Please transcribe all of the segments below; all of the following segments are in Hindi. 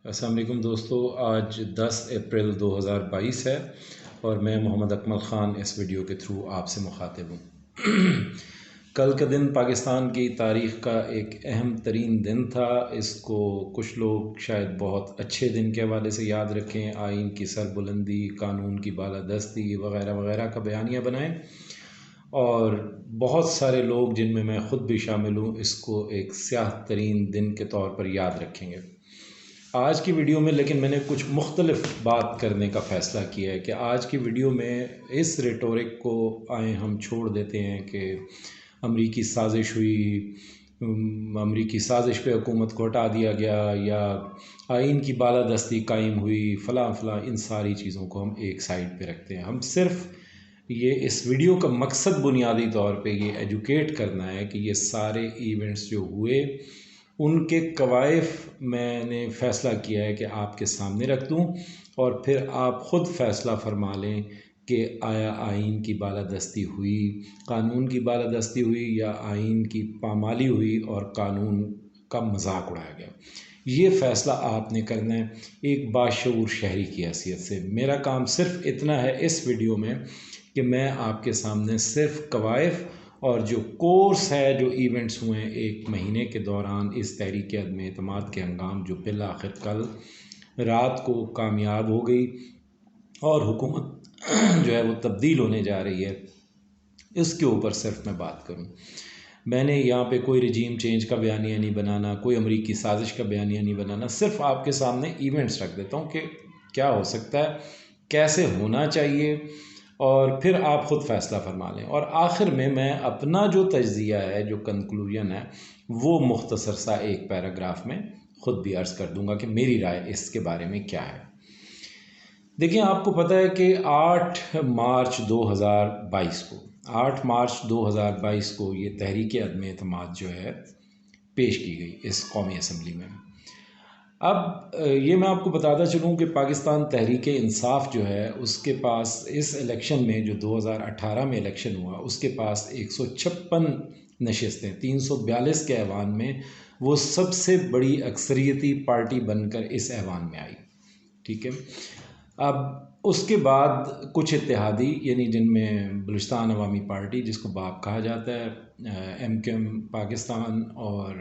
अस्सलाम वालेकुम दोस्तों, आज 10 अप्रैल 2022 है और मैं मोहम्मद अकमल ख़ान इस वीडियो के थ्रू आपसे मुखातिब हूँ। कल का दिन पाकिस्तान की तारीख़ का एक अहम तरीन दिन था। इसको कुछ लोग शायद बहुत अच्छे दिन के हवाले से याद रखें, आइन की सरबुलंदी, कानून की बालादस्ती वगैरह वगैरह का बयानिया बनाएं, और बहुत सारे लोग जिनमें मैं ख़ुद भी शामिल हूँ इसको एक स्याह तरीन दिन के तौर पर याद रखेंगे। आज की वीडियो में लेकिन मैंने कुछ मुख्तलिफ बात करने का फ़ैसला किया है कि आज की वीडियो में इस रेटोरिक को आए हम छोड़ देते हैं कि अमरीकी साजिश हुई, अमरीकी साजिश पे हुकूमत को हटा दिया गया, या आइन की बालादस्ती कायम हुई, फ़लाँ फ़लाँ, इन सारी चीज़ों को हम एक साइड पे रखते हैं। हम सिर्फ़ ये इस वीडियो का मकसद बुनियादी तौर पे ये एजुकेट करना है कि ये सारे इवेंट्स जो हुए उनके कवायफ मैंने फ़ैसला किया है कि आपके सामने रख दूं, और फिर आप ख़ुद फ़ैसला फरमा लें कि आया आइन की बालादस्ती हुई, कानून की बालादस्ती हुई, या आइन की पामाली हुई और कानून का मजाक उड़ाया गया। ये फ़ैसला आपने करना है एक बाशऊर शहरी की हैसियत से। मेरा काम सिर्फ़ इतना है इस वीडियो में कि मैं आपके सामने सिर्फ़ कवायफ और जो कोर्स है, जो इवेंट्स हुए हैं एक महीने के दौरान इस तहरीक अदम एतमाद के हंगाम, जो बिल आखिर कल रात को कामयाब हो गई और हुकूमत जो है वो तब्दील होने जा रही है, इसके ऊपर सिर्फ मैं बात करूं। मैंने यहाँ पे कोई रजीम चेंज का बयानिया नहीं बनाना, कोई अमरीकी साजिश का बयानिया नहीं बनाना, सिर्फ आपके सामने इवेंट्स रख देता हूँ कि क्या हो सकता है, कैसे होना चाहिए, और फिर आप ख़ुद फ़ैसला फरमा लें। और आखिर में मैं अपना जो तज्ज़िया है, जो कंक्लूजन है, वो मुख्तसर सा एक पैराग्राफ में ख़ुद भी अर्ज़ कर दूँगा कि मेरी राय इसके बारे में क्या है। देखिए, आपको पता है कि 8 मार्च 2022 को ये तहरीक अदम एतमाद जो है पेश की गई इस कौमी असम्बली में। अब ये मैं आपको बताता चलूँ कि पाकिस्तान तहरीक इंसाफ जो है उसके पास इस इलेक्शन में, जो 2018 में इलेक्शन हुआ, उसके पास 156 नशिस्तें, 342 के ऐवान में वो सबसे बड़ी अक्सरियती पार्टी बनकर इस ऐवान में आई। ठीक है। अब उसके बाद कुछ इत्तेहादी, यानी जिनमें बलूचिस्तान अवामी पार्टी, जिसको बाप कहा जाता है, MKM पाकिस्तान, और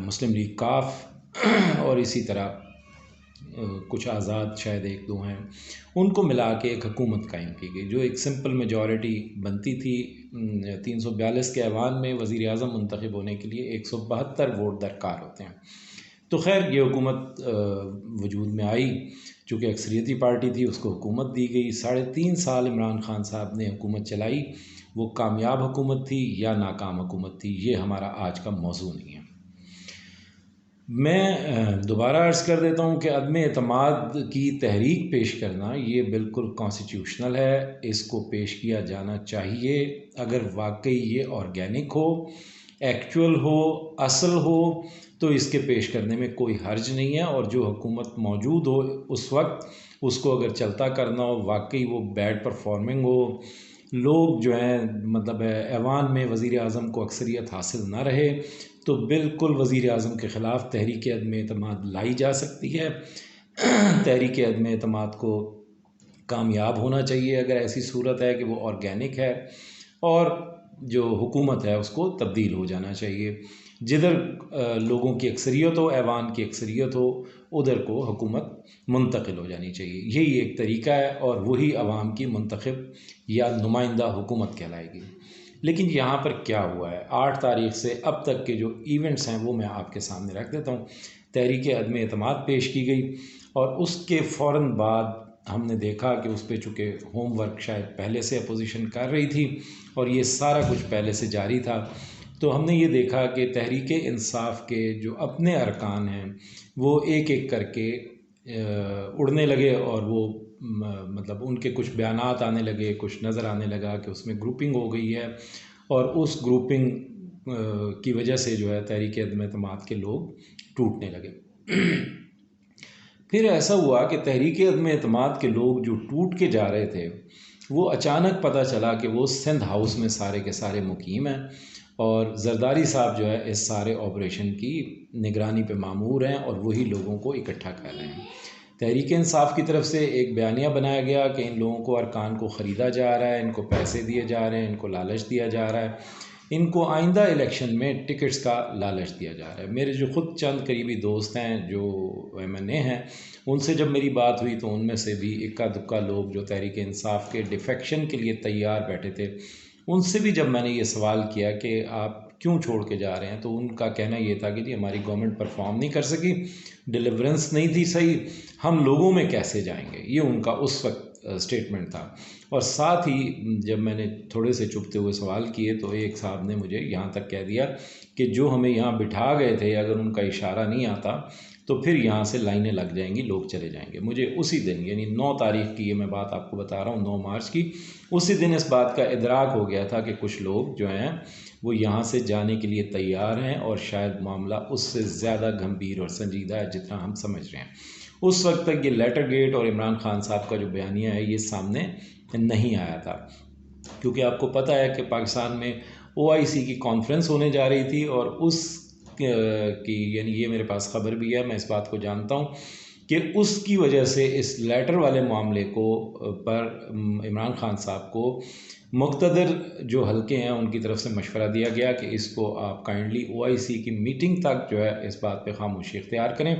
मुस्लिम लीग काफ, और इसी तरह कुछ आज़ाद शायद एक दो हैं, उनको मिला के एक हुकूमत कायम की गई जो एक सिंपल मेजॉरिटी बनती थी। 342 के ऐवान में वज़ीर आज़म मुंतखब होने के लिए 172 वोट दरकार होते हैं। तो खैर ये हुकूमत वजूद में आई, चूँकि अक्सरियती पार्टी थी, उसको हुकूमत दी गई। 3.5 साल इमरान खान साहब ने हुकूमत चलाई। वो कामयाब हुकूमत थी या नाकाम हुकूमत थी, ये हमारा आज का मौजू नहीं है। मैं दोबारा अर्ज़ कर देता हूँ कि अदम एतमाद की तहरीक पेश करना ये बिल्कुल कॉन्स्टिट्यूशनल है, इसको पेश किया जाना चाहिए। अगर वाकई ये ऑर्गेनिक हो, एक्चुअल हो, असल हो, तो इसके पेश करने में कोई हर्ज नहीं है। और जो हुकूमत मौजूद हो उस वक्त, उसको अगर चलता करना हो, वाकई वो बैड परफॉर्मिंग हो, लोग जो हैं मतलब ऐवान में वज़ीर आज़म को अक्सरियत हासिल ना रहे, तो बिल्कुल वज़ीर आज़म के ख़िलाफ़ तहरीक अदम एतमाद लाई जा सकती है। तहरीक अदम एतमाद को कामयाब होना चाहिए अगर ऐसी सूरत है कि वो ऑर्गेनिक है, और जो हुकूमत है उसको तब्दील हो जाना चाहिए। जिधर लोगों की अक्सरियत हो, ऐवान की अक्सरियत हो, उधर को हुकूमत मुंतकिल हो जानी चाहिए। यही एक तरीका है, और वही अवाम की मुंतखब या नुमाइंदा हुकूमत कहलाएगी। लेकिन यहाँ पर क्या हुआ है, 8 तारीख़ से अब तक के जो इवेंट्स हैं वो मैं आपके सामने रख देता हूँ। तहरीक अदम एतमाद पेश की गई, और उसके फ़ौरन बाद हमने देखा कि उस पर चूँकि होमवर्क शायद पहले से अपोजिशन कर रही थी और ये सारा कुछ पहले से जारी था, तो हमने ये देखा कि तहरीक इंसाफ के जो अपने अरकान हैं वो एक एक करके उड़ने लगे, और वो मतलब उनके कुछ बयानात आने लगे, कुछ नज़र आने लगा कि उसमें ग्रुपिंग हो गई है, और उस ग्रुपिंग की वजह से जो है तहरीक अदम एतमाद के लोग टूटने लगे। फिर ऐसा हुआ कि तहरीक अदम एतमाद के लोग जो टूट के जा रहे थे, वो अचानक पता चला कि वो सिंध हाउस में सारे के सारे मुकीम हैं, और जरदारी साहब जो है इस सारे ऑपरेशन की निगरानी पे मामूर हैं और वही लोगों को इकट्ठा कर रहे हैं। तहरीक इंसाफ की तरफ से एक बयानिया बनाया गया कि इन लोगों को अरकान को ख़रीदा जा रहा है, इनको पैसे दिए जा रहे हैं, इनको लालच दिया जा रहा है, इनको आइंदा इलेक्शन में टिकट्स का लालच दिया जा रहा है। मेरे जो ख़ुद चंद करीबी दोस्त हैं जो MNA हैं, उनसे जब मेरी बात हुई तो उनमें से भी इक्का दुक्का लोग जो तहरीक इंसाफ के डिफेक्शन के लिए तैयार बैठे थे, उनसे भी जब मैंने ये सवाल किया कि आप क्यों छोड़ के जा रहे हैं, तो उनका कहना ये था कि जी हमारी गवर्नमेंट परफॉर्म नहीं कर सकी, डिलीवरेंस नहीं थी सही, हम लोगों में कैसे जाएंगे, ये उनका उस वक्त स्टेटमेंट था। और साथ ही जब मैंने थोड़े से चुपते हुए सवाल किए तो एक साहब ने मुझे यहाँ तक कह दिया कि जो हमें यहाँ बिठा गए थे, अगर उनका इशारा नहीं आता तो फिर यहाँ से लाइनें लग जाएंगी, लोग चले जाएंगे। मुझे उसी दिन यानी 9 तारीख की ये मैं बात आपको बता रहा हूँ, 9 मार्च की, उसी दिन इस बात का इदराक हो गया था कि कुछ लोग जो हैं वो यहाँ से जाने के लिए तैयार हैं और शायद मामला उससे ज़्यादा गंभीर और संजीदा है जितना हम समझ रहे हैं। उस वक्त तक ये लेटर गेट और इमरान खान साहब का जो बयानिया है ये सामने नहीं आया था, क्योंकि आपको पता है कि पाकिस्तान में OIC की कॉन्फ्रेंस होने जा रही थी और उस की यानी ये मेरे पास ख़बर भी है, मैं इस बात को जानता हूँ कि उसकी वजह से इस लेटर वाले मामले को पर इमरान खान साहब को मुक़्तदर जो हल्के हैं उनकी तरफ से मशवरा दिया गया कि इसको आप काइंडली OIC की मीटिंग तक जो है इस बात पे खामोशी इख्तियार करें,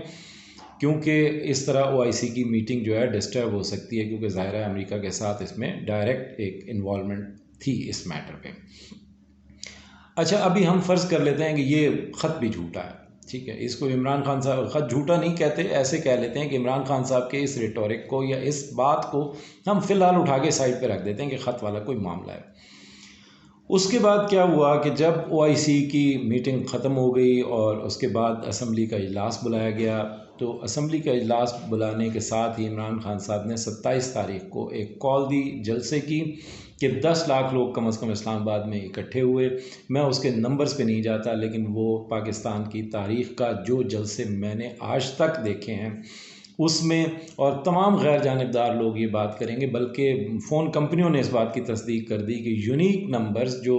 क्योंकि इस तरह OIC की मीटिंग जो है डिस्टर्ब हो सकती है, क्योंकि ज़ाहिर है अमेरिका के साथ इसमें डायरेक्ट एक इन्वॉल्वमेंट थी इस मैटर पे। अच्छा, अभी हम फ़र्ज़ कर लेते हैं कि ये ख़त भी झूठा है, ठीक है, इसको इमरान खान साहब ख़त झूठा नहीं कहते, ऐसे कह लेते हैं कि इमरान खान साहब के इस रेटोरिक को या इस बात को हम फ़िलहाल उठा के साइड पे रख देते हैं कि ख़त वाला कोई मामला है। उसके बाद क्या हुआ कि जब OIC की मीटिंग ख़त्म हो गई और उसके बाद असम्बली का इजलास बुलाया गया, तो असम्बली का इजलास बुलाने के साथ ही इमरान खान साहब ने 27 तारीख को एक कॉल दी जलसे की कि 10 लाख लोग कम से कम इस्लामाबाद में इकट्ठे हुए। मैं उसके नंबर्स पे नहीं जाता, लेकिन वो पाकिस्तान की तारीख़ का जो जलसे मैंने आज तक देखे हैं उसमें, और तमाम गैर जानिबदार लोग ये बात करेंगे, बल्कि फ़ोन कंपनियों ने इस बात की तस्दीक कर दी कि यूनिक नंबर्स जो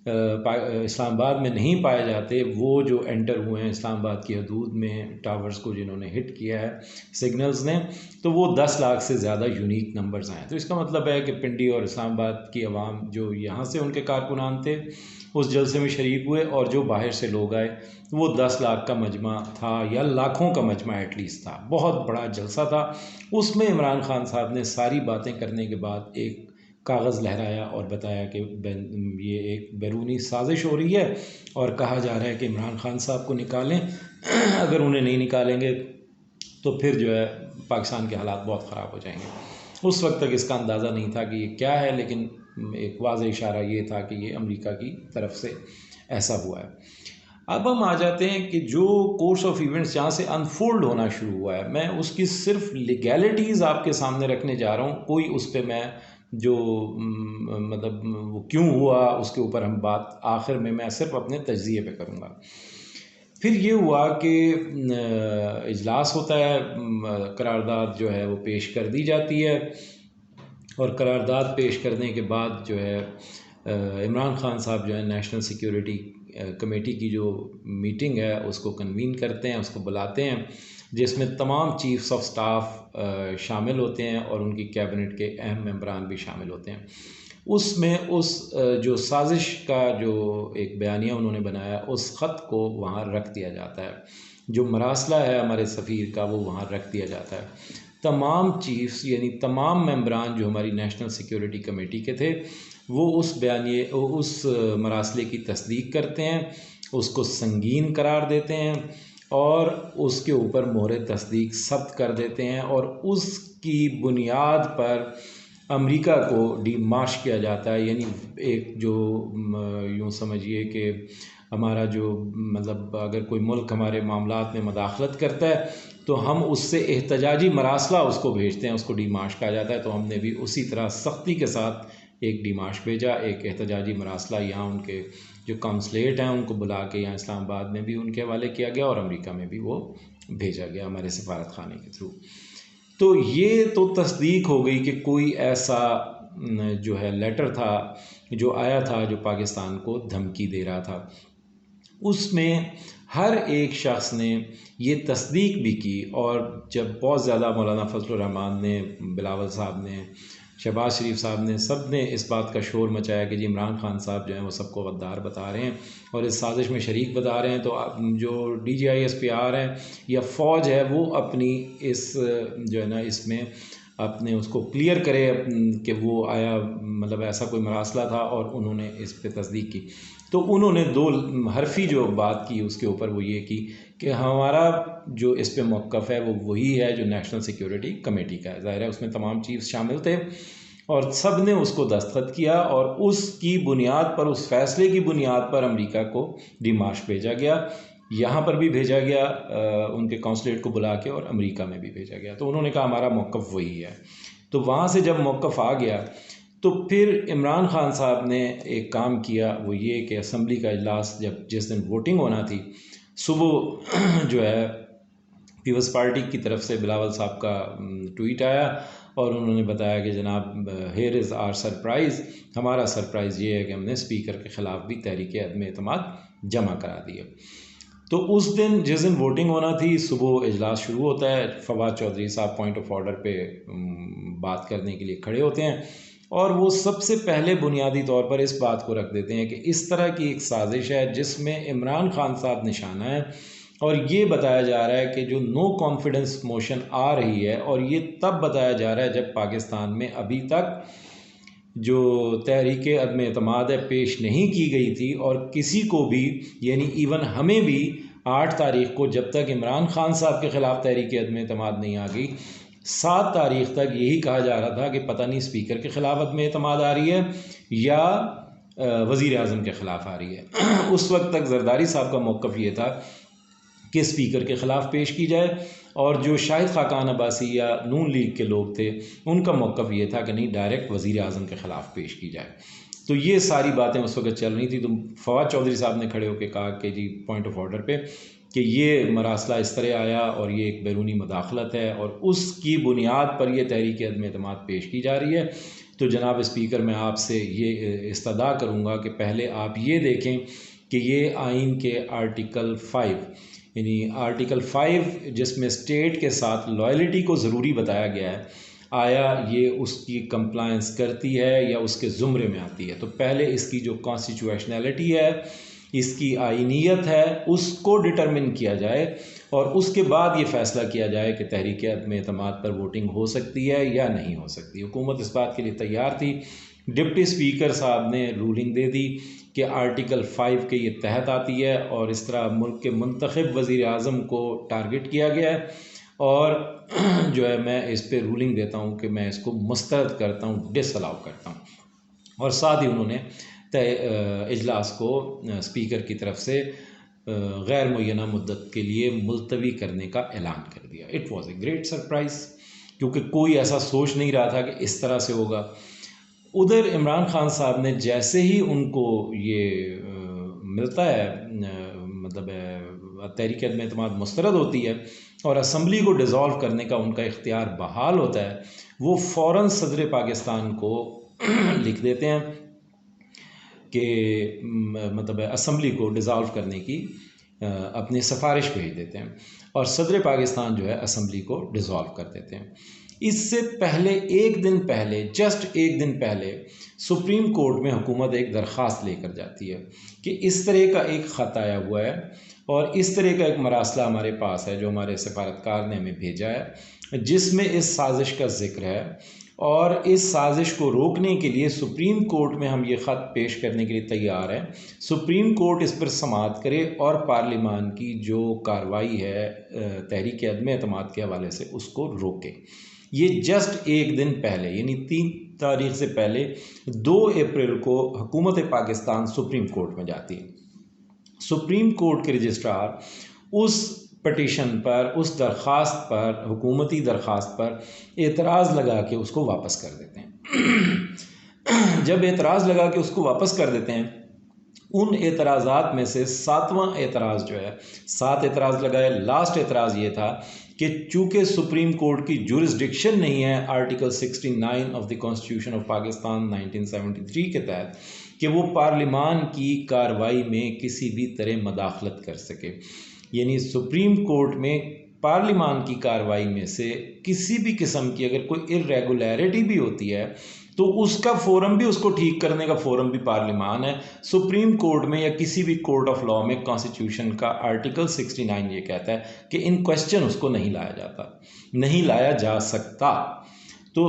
इस्लामाबाद में नहीं पाए जाते, वो जो एंटर हुए हैं इस्लामाबाद की हदूद में टावर्स को जिन्होंने हिट किया है सिग्नल्स ने, तो वो 10 लाख से ज़्यादा यूनिक नंबर्स आए। तो इसका मतलब है कि पिंडी और इस्लामाबाद की आवाम जो यहाँ से उनके कारकुनान थे उस जलसे में शरीक हुए, और जो बाहर से लोग आए वो 10 लाख का मजमा था या लाखों का मजमा एटलीस्ट था, बहुत बड़ा जलसा था। उसमें इमरान खान साहब ने सारी बातें करने के बाद एक कागज़ लहराया और बताया कि ये एक बैरूनी साजिश हो रही है और कहा जा रहा है कि इमरान खान साहब को निकालें, अगर उन्हें नहीं निकालेंगे तो फिर जो है पाकिस्तान के हालात बहुत ख़राब हो जाएंगे। उस वक्त तक इसका अंदाज़ा नहीं था कि ये क्या है, लेकिन एक वाज़ेह इशारा ये था कि ये अमेरिका की तरफ से ऐसा हुआ है। अब हम आ जाते हैं कि जो कोर्स ऑफ इवेंट्स जहाँ से अनफोल्ड होना शुरू हुआ है, मैं उसकी सिर्फ लीगैलिटीज़ आपके सामने रखने जा रहा हूँ। कोई उस पर मैं जो मतलब वो क्यों हुआ उसके ऊपर हम बात आखिर में मैं सिर्फ अपने तज्ज़िये पे करूँगा। फिर ये हुआ कि इजलास होता है, करारदाद जो है वो पेश कर दी जाती है, और करारदाद पेश करने के बाद जो है इमरान खान साहब जो है नेशनल सिक्योरिटी कमेटी की जो मीटिंग है उसको कन्वीन करते हैं, उसको बुलाते हैं, जिसमें तमाम चीफ्स ऑफ स्टाफ शामिल होते हैं और उनकी कैबिनेट के अहम मेंबरान भी शामिल होते हैं। उसमें उस जो साजिश का जो एक बयानिया उन्होंने बनाया उस ख़त को वहाँ रख दिया जाता है, जो मरासला है हमारे सफ़ीर का वो वहाँ रख दिया जाता है। तमाम चीफ्स यानी तमाम मेंबरान जो हमारी नेशनल सिक्योरिटी कमेटी के थे वो उस बयानिए उस मरासले की तस्दीक करते हैं, उसको संगीन करार देते हैं और उसके यूपर मोहर तस्दीक सब्त कर देते हैं, और उसकी बुनियाद पर अमेरिका को डीमार्श किया जाता है। यानी एक जो यूँ समझिए कि हमारा जो मतलब अगर कोई मुल्क हमारे मामलात में मदाखलत करता है तो हम उससे एहतजाजी मरासला उसको भेजते हैं, उसको डीमार्श कहा जाता है। तो हमने भी उसी तरह सख्ती के साथ एक डीमार्श भेजा, एक एहतजाजी मरासला यहाँ उनके जो काउंसलेट हैं उनको बुला के यहाँ इस्लामाबाद में भी उनके हवाले किया गया और अमेरिका में भी वो भेजा गया हमारे सफारत खाने के थ्रू। तो ये तो तस्दीक हो गई कि कोई ऐसा जो है लेटर था जो आया था, जो पाकिस्तान को धमकी दे रहा था, उसमें हर एक शख्स ने ये तस्दीक भी की। और जब बहुत ज़्यादा मौलाना फजलुर रहमान ने, बिलावल साहब ने, शहबाज शरीफ साहब ने, सब ने इस बात का शोर मचाया कि जी इमरान खान साहब जो हैं वो सबको गद्दार बता रहे हैं और इस साजिश में शरीक बता रहे हैं, तो जो DGISPR हैं या फ़ौज है वो अपनी इस जो है ना इसमें अपने उसको क्लियर करे कि वो आया, मतलब ऐसा कोई मरासला था और उन्होंने इस पे तस्दीक की। तो उन्होंने दो हरफी जो बात की उसके ऊपर वो ये की कि हमारा जो इस पे मौक़िफ़ है वो वही है जो नेशनल सिक्योरिटी कमेटी का है। ज़ाहिर है उसमें तमाम चीफ शामिल थे और सब ने उसको दस्तखत किया और उसकी बुनियाद पर, उस फैसले की बुनियाद पर अमेरिका को डिमार्श भेजा गया, यहाँ पर भी भेजा गया, उनके कौंसलेट को बुला के, और अमेरिका में भी भेजा गया। तो उन्होंने कहा हमारा मौक़िफ़ वही है। तो वहाँ से जब मौक़िफ़ आ गया तो फिर इमरान खान साहब ने एक काम किया, वो ये कि असम्बली का इजलास जिस दिन वोटिंग होना थी, सुबह जो है पीपल्स पार्टी की तरफ से बिलावल साहब का ट्वीट आया और उन्होंने बताया कि जनाब हियर इज़ आवर सरप्राइज़, हमारा सरप्राइज़ ये है कि हमने स्पीकर के ख़िलाफ़ भी तहरीक अदम एतमाद जमा करा दिए। तो उस दिन जिस दिन वोटिंग होना थी, सुबह इजलास शुरू होता है, फवाद चौधरी साहब पॉइंट ऑफ ऑर्डर पे बात करने के लिए खड़े होते हैं और वो सबसे पहले बुनियादी तौर पर इस बात को रख देते हैं कि इस तरह की एक साजिश है जिसमें इमरान खान साहब निशाना है और ये बताया जा रहा है कि जो नो कॉन्फिडेंस मोशन आ रही है, और ये तब बताया जा रहा है जब पाकिस्तान में अभी तक जो तहरीक अदम एतमाद है पेश नहीं की गई थी और किसी को भी, यानी इवन हमें भी 8 तारीख को जब तक इमरान खान साहब के ख़िलाफ़ तहरीक अदम एतमाद नहीं आ गई, 7 तारीख तक यही कहा जा रहा था कि पता नहीं स्पीकर के ख़िलाफ़ अदम एतमाद आ रही है या वज़ीर आज़म के ख़िलाफ़ आ रही है। उस वक्त तक जरदारी साहब का मौक़िफ़ ये था कि स्पीकर के ख़िलाफ़ पेश की जाए, और जो शाहिद खाकान अब्बासी या नून लीग के लोग थे उनका मौक़िफ़ ये था कि नहीं, डायरेक्ट वज़ीर आज़म के ख़िलाफ़ पेश की जाए। तो ये सारी बातें उस वक्त चल रही थी। तो फवाद चौधरी साहब ने खड़े होकर कहा कि जी पॉइंट ऑफ ऑर्डर पे कि ये मरासला इस तरह आया और ये एक बैरूनी मुदाखलत है और उसकी बुनियाद पर यह तहरीक अदम एतमाद पेश की जा रही है। तो जनाब स्पीकर, मैं आपसे ये इस्तदा करूँगा कि पहले आप ये देखें कि ये आइन के आर्टिकल 5, यानी आर्टिकल 5 जिसमें स्टेट के साथ लॉयल्टी को ज़रूरी बताया गया है, आया ये उसकी कंप्लायंस करती है या उसके ज़ुमरे में आती है। तो पहले इसकी जो कॉन्स्टिट्यूशनैलिटी है, इसकी आइनियत है, उसको डिटरमिन किया जाए और उसके बाद ये फ़ैसला किया जाए कि तहरीक अदम एतमाद पर वोटिंग हो सकती है या नहीं हो सकती। हुकूमत इस बात के लिए तैयार थी। डिप्टी स्पीकर साहब ने रूलिंग दे दी कि आर्टिकल 5 के ये तहत आती है और इस तरह मुल्क के मुंतखब वज़ीर आज़म को टारगेट किया गया है और जो है मैं इस पे रूलिंग देता हूँ कि मैं इसको मुस्तरद करता हूँ, डिसअलाउ करता हूँ। और साथ ही उन्होंने इजलास को स्पीकर की तरफ से गैर मुय्यना मुद्दत के लिए मुलतवी करने का ऐलान कर दिया। It was a great surprise, क्योंकि कोई ऐसा सोच नहीं रहा था कि इस तरह से होगा। उधर इमरान खान साहब ने जैसे ही उनको ये मिलता है, मतलब तहरीक अदम एतमाद मुस्तरद होती है और असम्बली को डिज़ोल्व करने का उनका इख्तियार बहाल होता है, वो फ़ौरन सदर पाकिस्तान को लिख देते हैं कि मतलब असम्बली को डिज़ोल्व करने की अपनी सिफारिश भेज देते हैं और सदर पाकिस्तान जो है असम्बली को डिज़ोल्व कर देते हैं। इससे पहले एक दिन पहले, जस्ट एक दिन पहले, सुप्रीम कोर्ट में हुकूमत एक दरख्वास्त लेकर जाती है कि इस तरह का एक ख़त आया हुआ है और इस तरह का एक मरासला हमारे पास है जो हमारे सफारतकार ने हमें भेजा है, जिसमें इस साजिश का ज़िक्र है और इस साजिश को रोकने के लिए सुप्रीम कोर्ट में हम ये ख़त पेश करने के लिए तैयार हैं। सुप्रीम कोर्ट इस पर समाअत करे और पार्लिमान की जो कार्रवाई है तहरीक अदम एतमाद के हवाले से उसको रोके। ये जस्ट एक दिन पहले, यानी 3 तारीख से पहले 2 अप्रैल को हुकूमत पाकिस्तान सुप्रीम कोर्ट में जाती है। सुप्रीम कोर्ट के रजिस्ट्रार उस पटिशन पर, उस दरख्वास्त पर, हुकूमती दरख्वास्त पर एतराज़ लगा के उसको वापस कर देते हैं। जब एतराज़ लगा के उसको वापस कर देते हैं, उन एतराज़ात में से 7वां एतराज़ जो है, 7 एतराज़ लगाए, लास्ट एतराज़ ये था कि चूँकि सुप्रीम कोर्ट की जुरिस्डिक्शन नहीं है article 69 of the constitution of Pakistan 1973 के तहत कि वो पार्लिमान की कार्रवाई में किसी भी तरह मदाखलत कर सके, यानी सुप्रीम कोर्ट में पार्लिमान की कार्रवाई में से किसी भी किस्म की अगर कोई इरेगुलरिटी भी होती है तो उसका फोरम भी, उसको ठीक करने का फोरम भी पार्लिमान है। सुप्रीम कोर्ट में या किसी भी कोर्ट ऑफ लॉ में कॉन्स्टिट्यूशन का आर्टिकल 69 ये कहता है कि इन क्वेश्चन उसको नहीं लाया जाता, नहीं लाया जा सकता, तो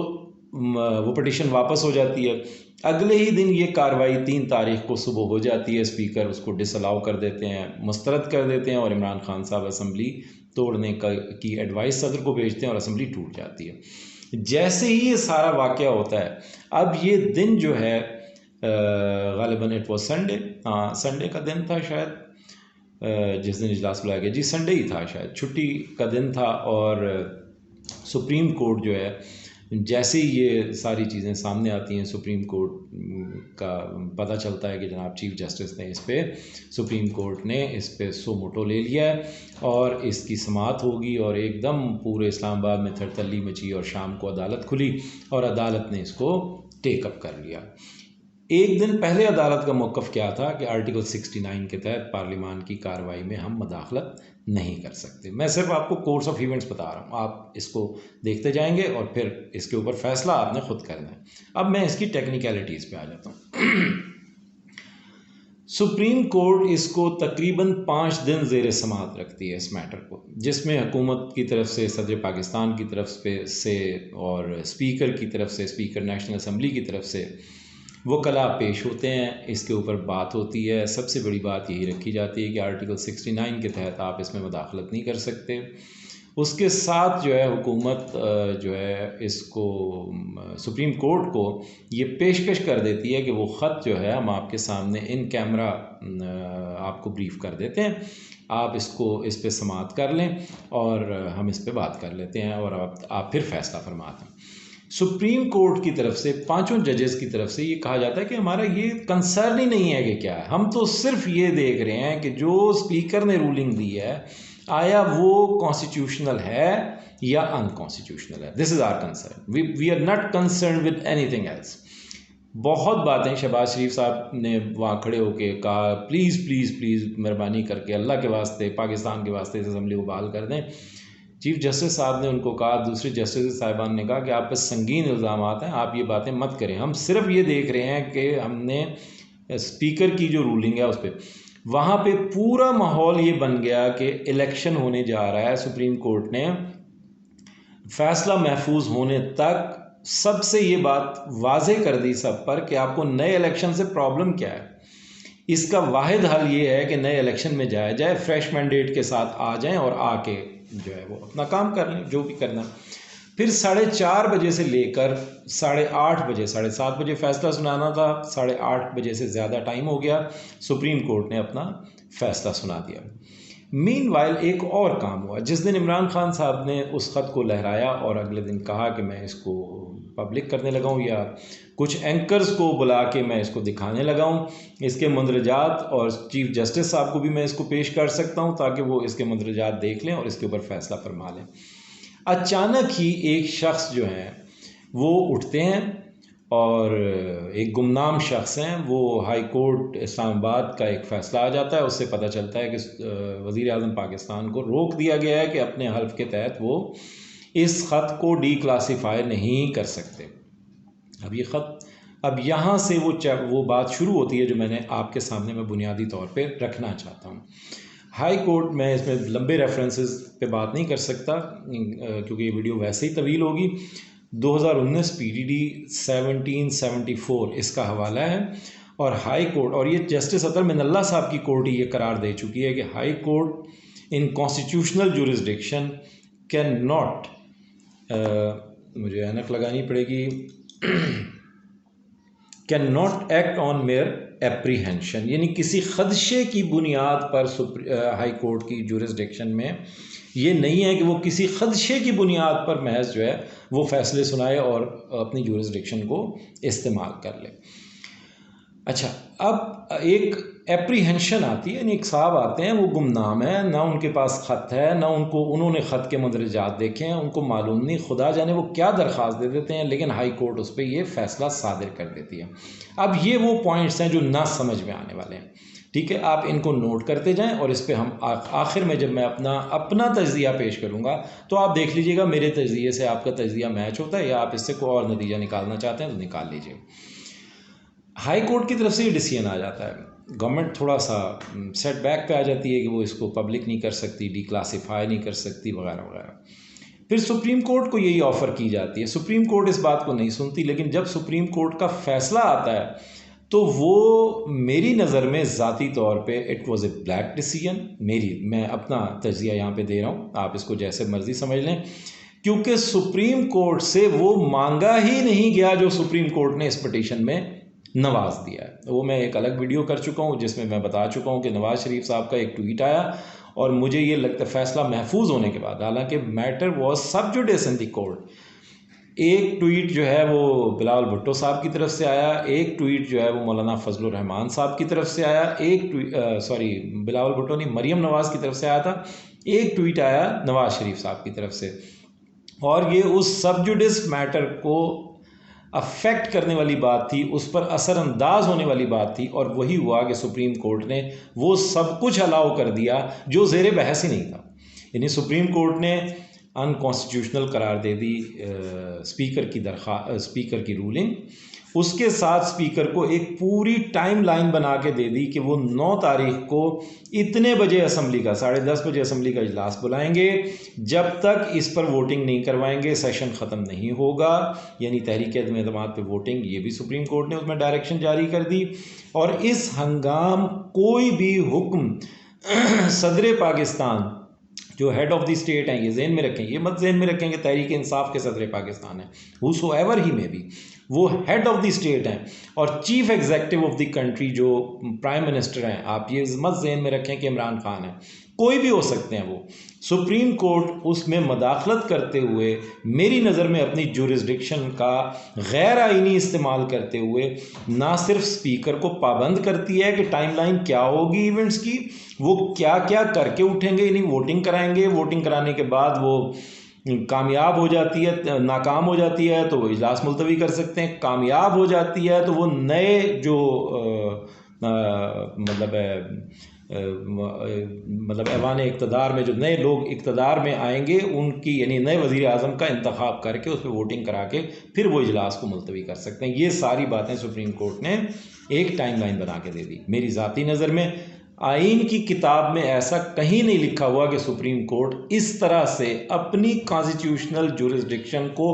वो पिटिशन वापस हो जाती है। अगले ही दिन ये कार्रवाई 3 तारीख को सुबह हो जाती है, स्पीकर उसको डिसअलाउ कर देते हैं, मुस्तरद कर देते हैं और इमरान खान साहब असम्बली तोड़ने की एडवाइस सदर को भेजते हैं और असम्बली टूट जाती है। जैसे ही ये सारा वाक़या होता है, अब ये दिन जो है ग़ालिबन इट वाज संडे, हाँ संडे का दिन था शायद, जिस दिन इजलास बुलाया गया, जी संडे ही था शायद, छुट्टी का दिन था। और सुप्रीम कोर्ट जो है, जैसे ही ये सारी चीज़ें सामने आती हैं, सुप्रीम कोर्ट का पता चलता है कि जनाब चीफ जस्टिस ने इस पे, सुप्रीम कोर्ट ने इस पे सो मोटो ले लिया है और इसकी समाअत होगी, और एकदम पूरे इस्लामाबाद में थरथल्ली मची और शाम को अदालत खुली और अदालत ने इसको टेकअप कर लिया। एक दिन पहले अदालत का मौक़िफ़ क्या था कि आर्टिकल 69 के तहत पार्लिमान की कार्रवाई में हम मदाखलत नहीं कर सकते। मैं सिर्फ आपको कोर्स ऑफ इवेंट्स बता रहा हूँ, आप इसको देखते जाएंगे और फिर इसके ऊपर फैसला आपने खुद करना है। अब मैं इसकी टेक्निकलिटीज़ पे आ जाता हूँ। सुप्रीम कोर्ट इसको तकरीबन 5 दिन ज़ेर समाअत रखती है इस मैटर को, जिसमें हुकूमत की तरफ से, सदर पाकिस्तान की तरफ से और स्पीकर की तरफ से, स्पीकर नेशनल असम्बली की तरफ से वकला पेश होते हैं, इसके ऊपर बात होती है। सबसे बड़ी बात यही रखी जाती है कि आर्टिकल 69 के तहत आप इसमें मदाखलत नहीं कर सकते। उसके साथ जो है हुकूमत जो है इसको सुप्रीम कोर्ट को ये पेशकश कर देती है कि वो ख़त जो है हम आपके सामने इन कैमरा आपको ब्रीफ कर देते हैं, आप इसको इस पे समाअत कर लें और हम इस पे बात कर लेते हैं और आप फिर फैसला फरमाते हैं। सुप्रीम कोर्ट की तरफ से, 5 जजेस की तरफ से ये कहा जाता है कि हमारा ये कंसर्न ही नहीं है कि क्या है, हम तो सिर्फ ये देख रहे हैं कि जो स्पीकर ने रूलिंग दी है आया वो कॉन्स्टिट्यूशनल है या अनकॉन्स्टिट्यूशनल है। This is our concern, we are not concern with anything else. बहुत बातें शहबाज शरीफ साहब ने वहाँ खड़े होकर कहा, प्लीज़ प्लीज़ प्लीज़ मेहरबानी करके अल्लाह के वास्ते, पाकिस्तान के वास्ते इस असम्बली को बहाल कर दें। चीफ जस्टिस साहब ने उनको कहा, दूसरे जस्टिस साहिबान ने कहा कि आप पर संगीन इल्ज़ाम हैं, आप ये बातें मत करें, हम सिर्फ ये देख रहे हैं कि हमने स्पीकर की जो रूलिंग है उस पर। वहाँ पे पूरा माहौल ये बन गया कि इलेक्शन होने जा रहा है। सुप्रीम कोर्ट ने फैसला महफूज होने तक सबसे ये बात वाज़ेह कर दी सब पर कि आपको नए इलेक्शन से प्रॉब्लम क्या है। इसका वाहिद हल ये है कि नए इलेक्शन में जाया जाए, फ्रेश मैंडेट के साथ आ जाएं और आके जो है वो अपना काम कर लें, जो भी करना। फिर 4:30 बजे से लेकर 8:30 बजे, 7:30 बजे फैसला सुनाना था, 8:30 बजे से ज़्यादा टाइम हो गया, सुप्रीम कोर्ट ने अपना फैसला सुना दिया। मीनवाइल एक और काम हुआ। जिस दिन इमरान खान साहब ने उस ख़त को लहराया और अगले दिन कहा कि मैं इसको पब्लिक करने लगा हूँ या कुछ एंकर्स को बुला के मैं इसको दिखाने लगा हूँ, इसके मंदरजात और चीफ जस्टिस साहब को भी मैं इसको पेश कर सकता हूँ ताकि वो इसके मंदरजात देख लें और इसके ऊपर फैसला फरमा लें। अचानक ही एक शख्स जो है वो उठते हैं और एक गुमनाम शख्स हैं, वो हाई कोर्ट इस्लामाबाद का एक फ़ैसला आ जाता है, उससे पता चलता है कि वज़ीर आज़म पाकिस्तान को रोक दिया गया है कि अपने हल्फ के तहत वो इस ख़त को डीक्लासीफाई नहीं कर सकते। अब ये ख़त, अब यहाँ से वो बात शुरू होती है जो मैंने आपके सामने मैं बुनियादी तौर पे रखना चाहता हूँ। हाई कोर्ट, मैं इसमें लंबे रेफरेंसेस पे बात नहीं कर सकता क्योंकि ये वीडियो वैसे ही तवील होगी। 2019 PDD 1774 इसका हवाला है और हाई कोर्ट, और ये जस्टिस अतर मिनल्ला साहब की कोर्ट ही ये करार दे चुकी है कि high court in constitutional jurisdiction can not, मुझे ऐनक लगानी पड़ेगी, can not act on mayor apprehension, यानी किसी खदशे की बुनियाद पर हाई कोर्ट की जुरिस्डिक्शन में ये नहीं है कि वो किसी खदशे की बुनियाद पर महज जो है वो फैसले सुनाए और अपनी जुरिस्डिक्शन को इस्तेमाल कर ले। अच्छा, अब एक एप्रीहेंशन आती है, यानी एक साहब आते हैं वो गुमनाम है, ना उनके पास ख़त है, ना उन्होंने ख़त के मंदरजात देखे हैं, उनको मालूम नहीं, खुदा जाने वो क्या दरख्वास्त दे देते हैं, लेकिन हाई कोर्ट उस पर ये फ़ैसला सादिर कर देती है। अब ये वो पॉइंट्स हैं जो ना समझ में आने वाले हैं, ठीक है, आप इनको नोट करते जाएं और इस पर हम आखिर में जब मैं अपना तज्ज़िया पेश करूँगा तो आप देख लीजिएगा मेरे तज्ज़िये से आपका तज्ज़िया मैच होता है या आप इससे कोई और नतीजा निकालना चाहते हैं तो निकाल लीजिए। हाई कोर्ट की तरफ से ये डिसीजन आ जाता है, गवर्नमेंट थोड़ा सा सेटबैक पे आ जाती है कि वो इसको पब्लिक नहीं कर सकती, डिक्लासीफाई नहीं कर सकती, वगैरह वगैरह। फिर सुप्रीम कोर्ट को यही ऑफ़र की जाती है, सुप्रीम कोर्ट इस बात को नहीं सुनती, लेकिन जब सुप्रीम कोर्ट का फ़ैसला आता है तो वो मेरी नज़र में ज़ाती तौर पे it was A black decision. मैं अपना तज्ज़िया यहाँ पे दे रहा हूँ, आप इसको जैसे मर्ज़ी समझ लें, क्योंकि सुप्रीम कोर्ट से वो मांगा ही नहीं गया जो सुप्रीम कोर्ट ने इस पिटीशन में नवाज दिया है। वो मैं एक अलग वीडियो कर चुका हूँ जिसमें मैं बता चुका हूँ कि नवाज शरीफ साहब का एक ट्वीट आया और मुझे ये लगता है फ़ैसला महफूज होने के बाद, हालांकि मैटर वॉज सब जुडिस इन द कोर्ट, एक ट्वीट जो है वो बिलावल भुट्टो साहब की तरफ से आया, एक ट्वीट जो है वो मौलाना फजलुर रहमान साहब की तरफ से आया, एक बिलावल भुट्टो नहीं, मरियम नवाज़ की तरफ से आया था, एक ट्वीट आया नवाज़ शरीफ साहब की तरफ से, और ये उस सब जुडिस मैटर को अफेक्ट करने वाली बात थी, उस पर असरअंदाज होने वाली बात थी, और वही हुआ कि सुप्रीम कोर्ट ने वो सब कुछ अलाउ कर दिया जो ज़ेर बहस ही नहीं था। यानी सुप्रीम कोर्ट ने अनकॉन्स्टिट्यूशनल करार दे दी स्पीकर की रूलिंग, उसके साथ स्पीकर को एक पूरी टाइम लाइन बना के दे दी कि वो 9 तारीख को इतने बजे असम्बली का 10:30 बजे असम्बली का इजलास बुलाएंगे, जब तक इस पर वोटिंग नहीं करवाएंगे सेशन ख़त्म नहीं होगा, यानी तहरीक अदम एतमाद पे वोटिंग, ये भी सुप्रीम कोर्ट ने उसमें डायरेक्शन जारी कर दी। और इस हंगाम कोई भी हुक्म सदर पाकिस्तान जो हेड ऑफ द स्टेट हैं, ये जहन में रखें, ये मत जहन में रखें कि तहरीक इंसाफ के सदर पाकिस्तान है, हुसोएवर ही में भी वो हेड ऑफ द स्टेट हैं और chief executive of the country जो प्राइम मिनिस्टर हैं, आप ये मत जहन में रखें कि इमरान खान है, कोई भी हो सकते हैं वो। सुप्रीम कोर्ट उसमें मदाखलत करते हुए मेरी नज़र में अपनी जुरिस्डिक्शन का गैर आइनी इस्तेमाल करते हुए ना सिर्फ स्पीकर को पाबंद करती है कि टाइमलाइन क्या होगी इवेंट्स की, वो क्या क्या करके उठेंगे, यानी वोटिंग कराएंगे, वोटिंग कराने के बाद वो कामयाब हो जाती है, नाकाम हो जाती है तो वो इजलास मुलतवी कर सकते हैं, कामयाब हो जाती है तो वो नए जो मतलब ऐवान इक़्तिदार में जो नए लोग इक़्तिदार में आएंगे उनकी, यानी नए वज़ीर आज़म का इंतखाब करके उस पर वोटिंग करा के फिर वो इजलास को मुलतवी कर सकते हैं। ये सारी बातें सुप्रीम कोर्ट ने एक टाइम लाइन बना के दे दी। मेरी ज़ाती नज़र में आइन की किताब में ऐसा कहीं नहीं लिखा हुआ कि सुप्रीम कोर्ट इस तरह से अपनी कॉन्स्टिट्यूशनल जुरिस्डिक्शन को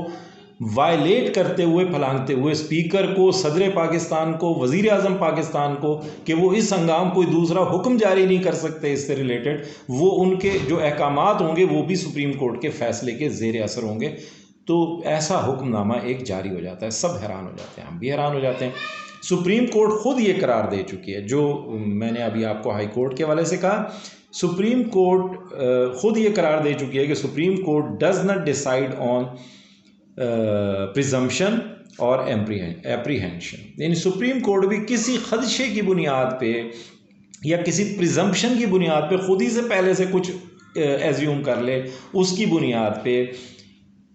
वायलेट करते हुए, फलांगते हुए स्पीकर को, सदर पाकिस्तान को, वज़ीर आज़म पाकिस्तान को कि वो इस हंगाम कोई दूसरा हुक्म जारी नहीं कर सकते इससे रिलेटेड, वो उनके जो अहकामात होंगे वो भी सुप्रीम कोर्ट के फ़ैसले के ज़ेर असर होंगे। तो ऐसा हुक्मनामा एक जारी हो जाता है, सब हैरान हो जाते हैं, हम भी हैरान हो जाते हैं। सुप्रीम कोर्ट खुद ये करार दे चुकी है, जो मैंने अभी आपको हाई कोर्ट के हवाले से कहा, सुप्रीम कोर्ट खुद ये करार दे चुकी है कि supreme court does not decide on presumption और एप्रीहेंशन, यानी सुप्रीम कोर्ट भी किसी खदशे की बुनियाद पे या किसी प्रिजम्पशन की बुनियाद पे खुद ही से पहले से कुछ एज्यूम कर ले, उसकी बुनियाद पे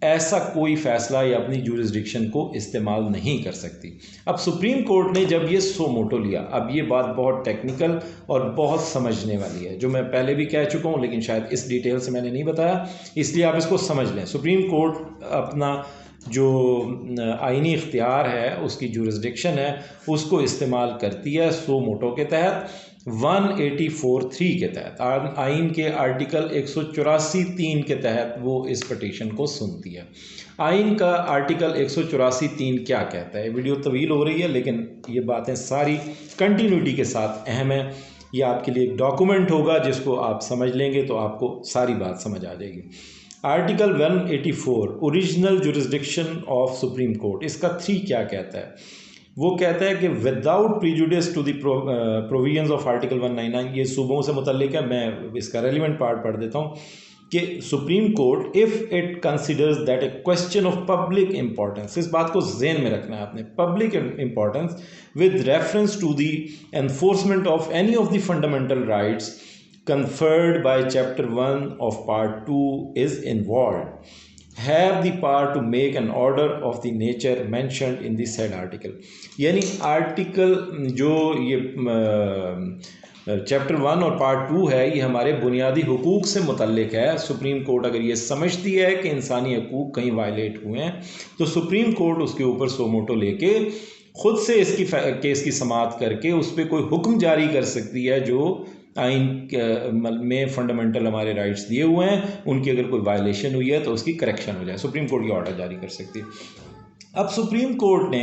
ऐसा कोई फ़ैसला या अपनी जुरिस्डिक्शन को इस्तेमाल नहीं कर सकती। अब सुप्रीम कोर्ट ने जब ये सो मोटो लिया, अब ये बात बहुत टेक्निकल और बहुत समझने वाली है, जो मैं पहले भी कह चुका हूँ लेकिन शायद इस डिटेल से मैंने नहीं बताया, इसलिए आप इसको समझ लें। सुप्रीम कोर्ट अपना जो आइनी इख्तियार है, उसकी जुरिस्डिक्शन है, उसको इस्तेमाल करती है सो मोटो के तहत, 184(3) के तहत, आइन के आर्टिकल 184(3) के तहत वो इस पटिशन को सुनती है। आइन का आर्टिकल 184(3) क्या कहता है? वीडियो तवील हो रही है लेकिन ये बातें सारी कंटिन्यूटी के साथ अहम है। ये आपके लिए एक डॉक्यूमेंट होगा जिसको आप समझ लेंगे तो आपको सारी बात समझ आ जाएगी। Article 184 original jurisdiction of supreme court, इसका 3 क्या कहता है? वो कहता है कि without prejudice to the provisions of article 199, ये सूबों से मुतल्लिक है, मैं इसका रेलिवेंट पार्ट पढ़ देता हूँ कि supreme court if it considers that a question of public importance, इस बात को ज़हन में रखना है आपने, public importance with reference to the enforcement of any of the fundamental rights conferred by chapter 1 of part 2 is involved, have the power to make an order of the nature mentioned in the said article। यानी आर्टिकल जो ये चैप्टर 1 और पार्ट 2 है, ये हमारे बुनियादी हुकूक से मुतल्लिक है। सुप्रीम कोर्ट अगर ये समझती है कि इंसानी हकूक कहीं वायलेट हुए हैं तो सुप्रीम कोर्ट उसके ऊपर सोमोटो लेके खुद से इसकी केस की समाअत करके उस पर कोई हुक्म जारी कर सकती है जो आइन में फंडामेंटल हमारे राइट्स दिए हुए हैं, उनकी अगर कोई वायलेशन हुई है तो उसकी करेक्शन हो जाए, सुप्रीम कोर्ट ये ऑर्डर जारी कर सकती है। अब सुप्रीम कोर्ट ने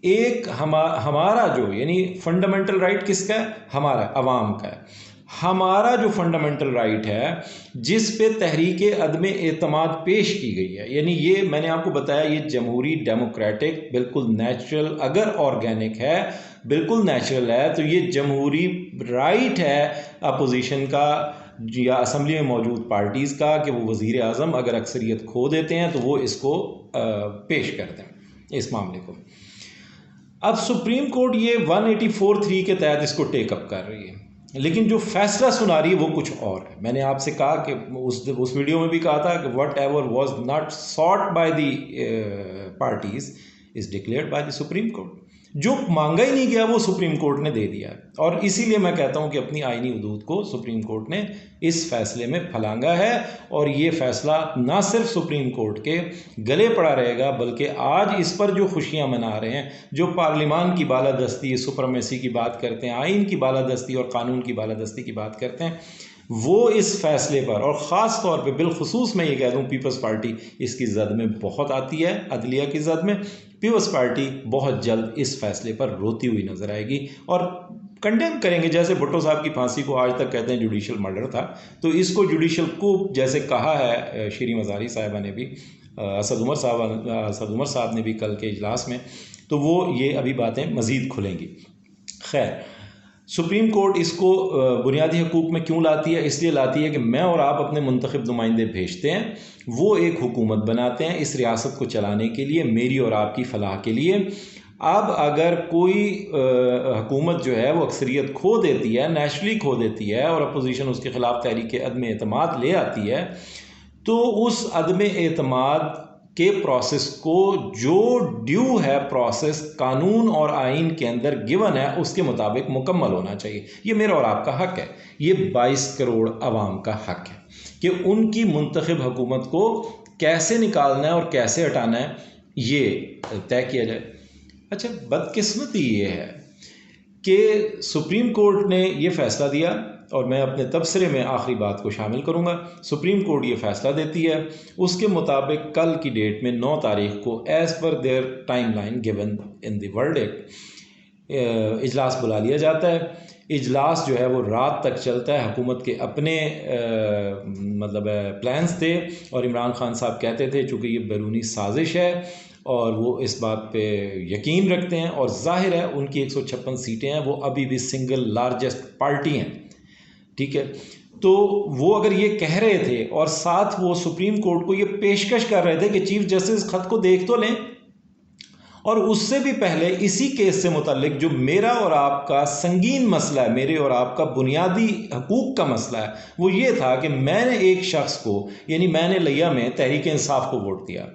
एक हमारा जो यानी फंडामेंटल राइट किसका है, हमारा अवाम का है, हमारा जो फंडामेंटल राइट है जिस पे तहरीक अदम एतमाद पेश की गई है, यानी ये मैंने आपको बताया ये जमहूरी डेमोक्रेटिक बिल्कुल नेचुरल, अगर ऑर्गेनिक है बिल्कुल नेचुरल है, तो ये जमहूरी राइट है अपोजिशन का या असम्बली में मौजूद पार्टीज़ का कि वो वज़ीर आज़म अगर अक्सरियत खो देते हैं तो वो इसको पेश करते हैं इस मामले को। अब सुप्रीम कोर्ट ये 184(3) के तहत इसको टेकअप कर रही है, लेकिन जो फैसला सुना रही है वो कुछ और है। मैंने आपसे कहा कि उस वीडियो में भी कहा था कि whatever was not sought by the parties is declared by the supreme court. जो मांगा ही नहीं गया वो सुप्रीम कोर्ट ने दे दिया, और इसीलिए मैं कहता हूं कि अपनी आईनी हुदूद को सुप्रीम कोर्ट ने इस फैसले में फलांगा है, और ये फैसला ना सिर्फ सुप्रीम कोर्ट के गले पड़ा रहेगा बल्कि आज इस पर जो खुशियां मना रहे हैं, जो पार्लिमान की बालादस्ती सुपरमेसी की बात करते हैं, आइन की बालादस्ती और कानून की बालादस्ती की बात करते हैं, वो इस फैसले पर, और ख़ास तौर पे बिलखुसूस मैं ये कह दूँ पीपल्स पार्टी इसकी जद में बहुत आती है, अदलिया की जद में पीपल्स पार्टी बहुत जल्द इस फैसले पर रोती हुई नजर आएगी और कंडेम करेंगे। जैसे भुट्टो साहब की फांसी को आज तक कहते हैं जुडिशल मर्डर था, तो इसको जुडिशल कूप जैसे कहा है श्री मज़ारी साहिबा ने भी, असद उमर साहब ने भी कल के इजलास में, तो वो ये अभी बातें मज़ीद खुलेंगी। खैर, सुप्रीम कोर्ट इसको बुनियादी हकूक़ में क्यों लाती है? इसलिए लाती है कि मैं और आप अपने मुंतखब नुमाइंदे भेजते हैं, वो एक हुकूमत बनाते हैं इस रियासत को चलाने के लिए, मेरी और आपकी फलाह के लिए। अब अगर कोई हुकूमत जो है वो अक्सरियत खो देती है, नेचुरली खो देती है, और अपोजिशन उसके ख़िलाफ़ तहरीक अदम एतमाद ले आती है, तो उस अदम एतमाद के प्रोसेस को जो ड्यू है प्रोसेस कानून और आइन के अंदर गिवन है उसके मुताबिक मुकम्मल होना चाहिए। ये मेरा और आपका हक है, ये 22 करोड़ अवाम का हक है कि उनकी मुंतखब हुकूमत को कैसे निकालना है और कैसे हटाना है, ये तय किया जाए। अच्छा, बदकिस्मती ये है कि सुप्रीम कोर्ट ने ये फ़ैसला दिया, और मैं अपने तबसरे में आखिरी बात को शामिल करूंगा। सुप्रीम कोर्ट ये फ़ैसला देती है, उसके मुताबिक कल की डेट में 9 तारीख को as per their time line given in the verdict इजलास बुला लिया जाता है। इजलास जो है वो रात तक चलता है। हुकूमत के अपने मतलब प्लान्स थे, और इमरान खान साहब कहते थे चूँकि ये बैरूनी साजिश है और वो इस बात पे यकीन रखते हैं, और जाहिर है उनकी 156 सीटें हैं, वो अभी भी सिंगल लार्जेस्ट पार्टी हैं, ठीक है। तो वो अगर ये कह रहे थे और साथ वो सुप्रीम कोर्ट को ये पेशकश कर रहे थे कि चीफ जस्टिस खत को देख तो लें, और उससे भी पहले इसी केस से मुताल्लिक जो मेरा और आपका संगीन मसला है, मेरे और आपका बुनियादी हकूक़ का मसला है, वो ये था कि मैंने एक शख्स को, यानी मैंने लिया में तहरीक इंसाफ को वोट दिया,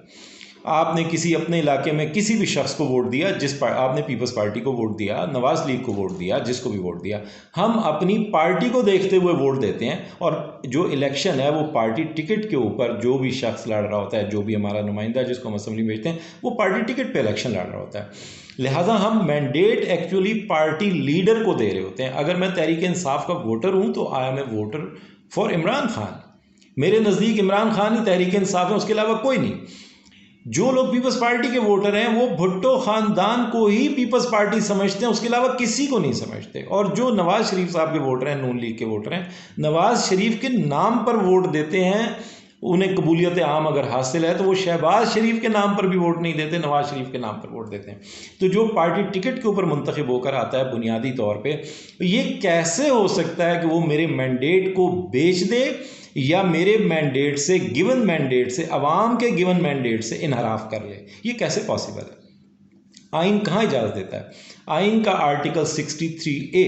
आपने किसी अपने इलाके में किसी भी शख्स को वोट दिया, आपने पीपल्स पार्टी को वोट दिया, नवाज लीग को वोट दिया, जिसको भी वोट दिया, हम अपनी पार्टी को देखते हुए वोट देते हैं, और जो इलेक्शन है वो पार्टी टिकट के ऊपर जो भी शख्स लड़ रहा होता है, जो भी हमारा नुमाइंदा जिसको हम असेंबली भेजते हैं, वो पार्टी टिकट पे इलेक्शन लड़ रहा होता है। लिहाजा हम मैंडेट एक्चुअली पार्टी लीडर को दे रहे होते हैं। अगर मैं तहरीक इंसाफ का वोटर हूँ तो I am a voter for Imran Khan, मेरे नज़दीक इमरान खान ही तहरीक इंसाफ है, उसके अलावा कोई नहीं। जो लोग पीपल्स पार्टी के वोटर हैं वो भुट्टो खानदान को ही पीपल्स पार्टी समझते हैं, उसके अलावा किसी को नहीं समझते। और जो नवाज शरीफ साहब के वोटर हैं, नून लीग के वोटर हैं, नवाज शरीफ के नाम पर वोट देते हैं, उन्हें कबूलियत आम अगर हासिल है तो वो शहबाज शरीफ के नाम पर भी वोट नहीं देते, नवाज शरीफ के नाम पर वोट देते हैं। तो जो पार्टी टिकट के ऊपर मुंतखब होकर आता है बुनियादी तौर पर, ये कैसे हो सकता है कि वो मेरे मैंडेट को बेच दे या मेरे मैंडेट से, गिवन मैंडेट से, अवाम के गिवन मैंडेट से इनहराफ कर ले। ये कैसे पॉसिबल है? आइन कहाँ इजाज़त देता है? आइन का आर्टिकल 63A,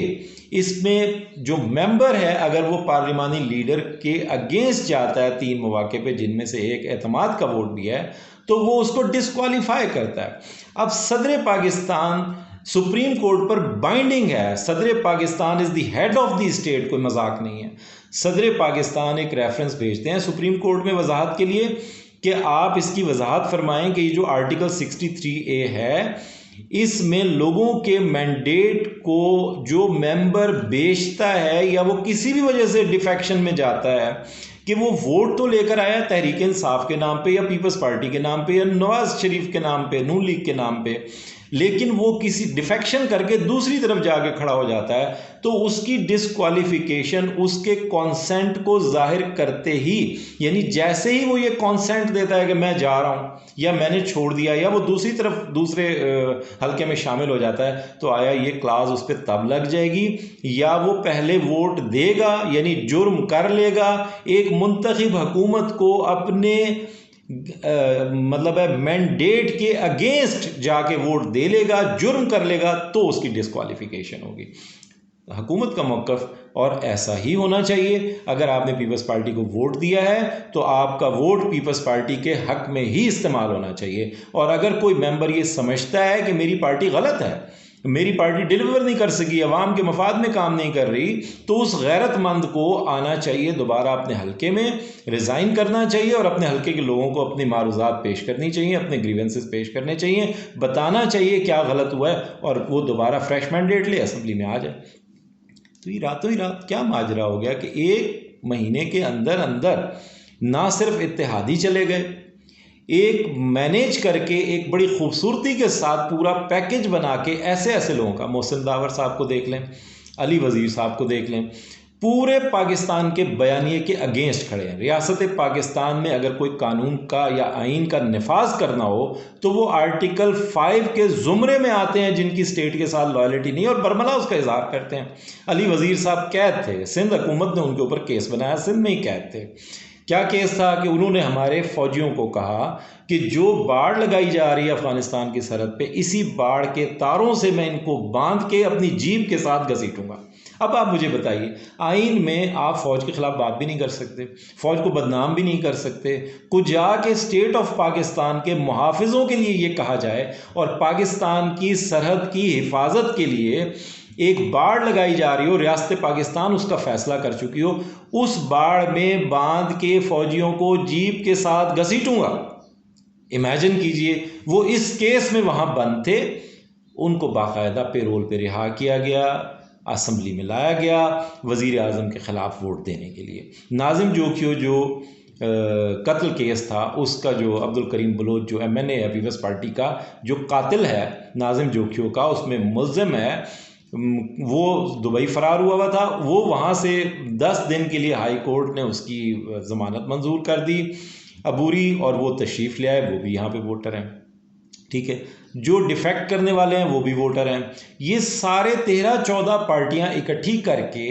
इसमें जो मेंबर है अगर वो पार्लिमानी लीडर के अगेंस्ट जाता है 3 मौके पे, जिनमें से एक एतमाद का वोट भी है, तो वो उसको डिस्क्वालीफाई करता है। अब सदर पाकिस्तान सुप्रीम कोर्ट पर बाइंडिंग है। सदर Pakistan is the head of the state, कोई मजाक नहीं है। सदर पाकिस्तान एक रेफरेंस भेजते हैं सुप्रीम कोर्ट में वजाहत के लिए कि आप इसकी वजाहत फरमाएं कि ये जो आर्टिकल 63A है, इसमें लोगों के मैंडेट को जो मेंबर बेचता है या वो किसी भी वजह से डिफेक्शन में जाता है कि वो वोट तो लेकर आया तहरीक इंसाफ के नाम पे या पीपल्स पार्टी के नाम पे या नवाज शरीफ के नाम पे, नून लीग के नाम पे, लेकिन वो किसी डिफेक्शन करके दूसरी तरफ जाके खड़ा हो जाता है, तो उसकी डिस्क्वालिफिकेशन उसके कॉन्सेंट को जाहिर करते ही, यानी जैसे ही वो ये कॉन्सेंट देता है कि मैं जा रहा हूँ या मैंने छोड़ दिया या वो दूसरी तरफ दूसरे हल्के में शामिल हो जाता है, तो आया ये क्लास उस पर तब लग जाएगी या वो पहले वोट देगा, यानी जुर्म कर लेगा, एक मुंतखब हुकूमत को अपने मतलब है मैंडेट के अगेंस्ट जाके वोट दे लेगा, जुर्म कर लेगा, तो उसकी डिस्क्वालिफिकेशन होगी। हुकूमत का मौक़िफ़ और ऐसा ही होना चाहिए। अगर आपने पीपल्स पार्टी को वोट दिया है तो आपका वोट पीपल्स पार्टी के हक में ही इस्तेमाल होना चाहिए। और अगर कोई मेंबर ये समझता है कि मेरी पार्टी गलत है, मेरी पार्टी डिलीवर नहीं कर सकी, अवाम के मफाद में काम नहीं कर रही, तो उस गैरतमंद को आना चाहिए, दोबारा अपने हल्के में रिज़ाइन करना चाहिए और अपने हल्के के लोगों को अपनी मारूज़ात पेश करनी चाहिए, अपने ग्रीवेंसेस पेश करने चाहिए, बताना चाहिए क्या गलत हुआ है और वो दोबारा फ्रेश मैंडेट ले असम्बली में आ जाए। तो ये रातों ही रात क्या माजरा हो गया कि 1 महीने के अंदर अंदर ना सिर्फ इत्तेहादी चले गए, एक मैनेज करके एक बड़ी खूबसूरती के साथ पूरा पैकेज बना के ऐसे ऐसे लोगों का, मोहसिन दावर साहब को देख लें, अली वज़ीर साहब को देख लें, पूरे पाकिस्तान के बयानिए के अगेंस्ट खड़े हैं। रियासत पाकिस्तान में अगर कोई कानून का या आइन का नफाज करना हो तो वो आर्टिकल 5 के ज़ुमरे में आते हैं जिनकी स्टेट के साथ लॉयल्टी नहीं, और बरमला उसका इजहार करते हैं। अली वज़ीर साहब कैद थे, सिंध हुकूमत ने उनके ऊपर केस बनाया, सिंध में ही कैद थे। क्या केस था कि उन्होंने हमारे फौजियों को कहा कि जो बाड़ लगाई जा रही है अफ़गानिस्तान की सरहद पे, इसी बाड़ के तारों से मैं इनको बांध के अपनी जीप के साथ घसीटूंगा। अब आप मुझे बताइए, आइन में आप फ़ौज के ख़िलाफ़ बात भी नहीं कर सकते, फ़ौज को बदनाम भी नहीं कर सकते, कुछ जाके स्टेट ऑफ पाकिस्तान के मुहाफ़िज़ों के लिए ये कहा जाए और पाकिस्तान की सरहद की हिफाजत के लिए एक बाड़ लगाई जा रही हो, रियासत पाकिस्तान उसका फैसला कर चुकी हो, उस बाड़ में बांध के फौजियों को जीप के साथ घसीटूंगा। इमेजिन कीजिए, वो इस केस में वहाँ बंद थे, उनको बाकायदा पेरोल पे रिहा किया गया, असम्बली में लाया गया वज़ीर आज़म के ख़िलाफ़ वोट देने के लिए। नाजिम जोखियो जो कत्ल केस था, उसका जो अब्दुल करीम बलोच जो MNA है पीपल्स पार्टी का, जो कातिल है नाजिम जोखियो का, उसमें मुल्ज़िम है, वो दुबई फ़रार हुआ था, वो वहाँ से 10 दिन के लिए हाई कोर्ट ने उसकी ज़मानत मंजूर कर दी अबूरी, और वो तशरीफ़ ले आए, वो भी यहाँ पे वोटर हैं। ठीक है, जो डिफेक्ट करने वाले हैं वो भी वोटर हैं। ये सारे 13-14 पार्टियां इकट्ठी करके,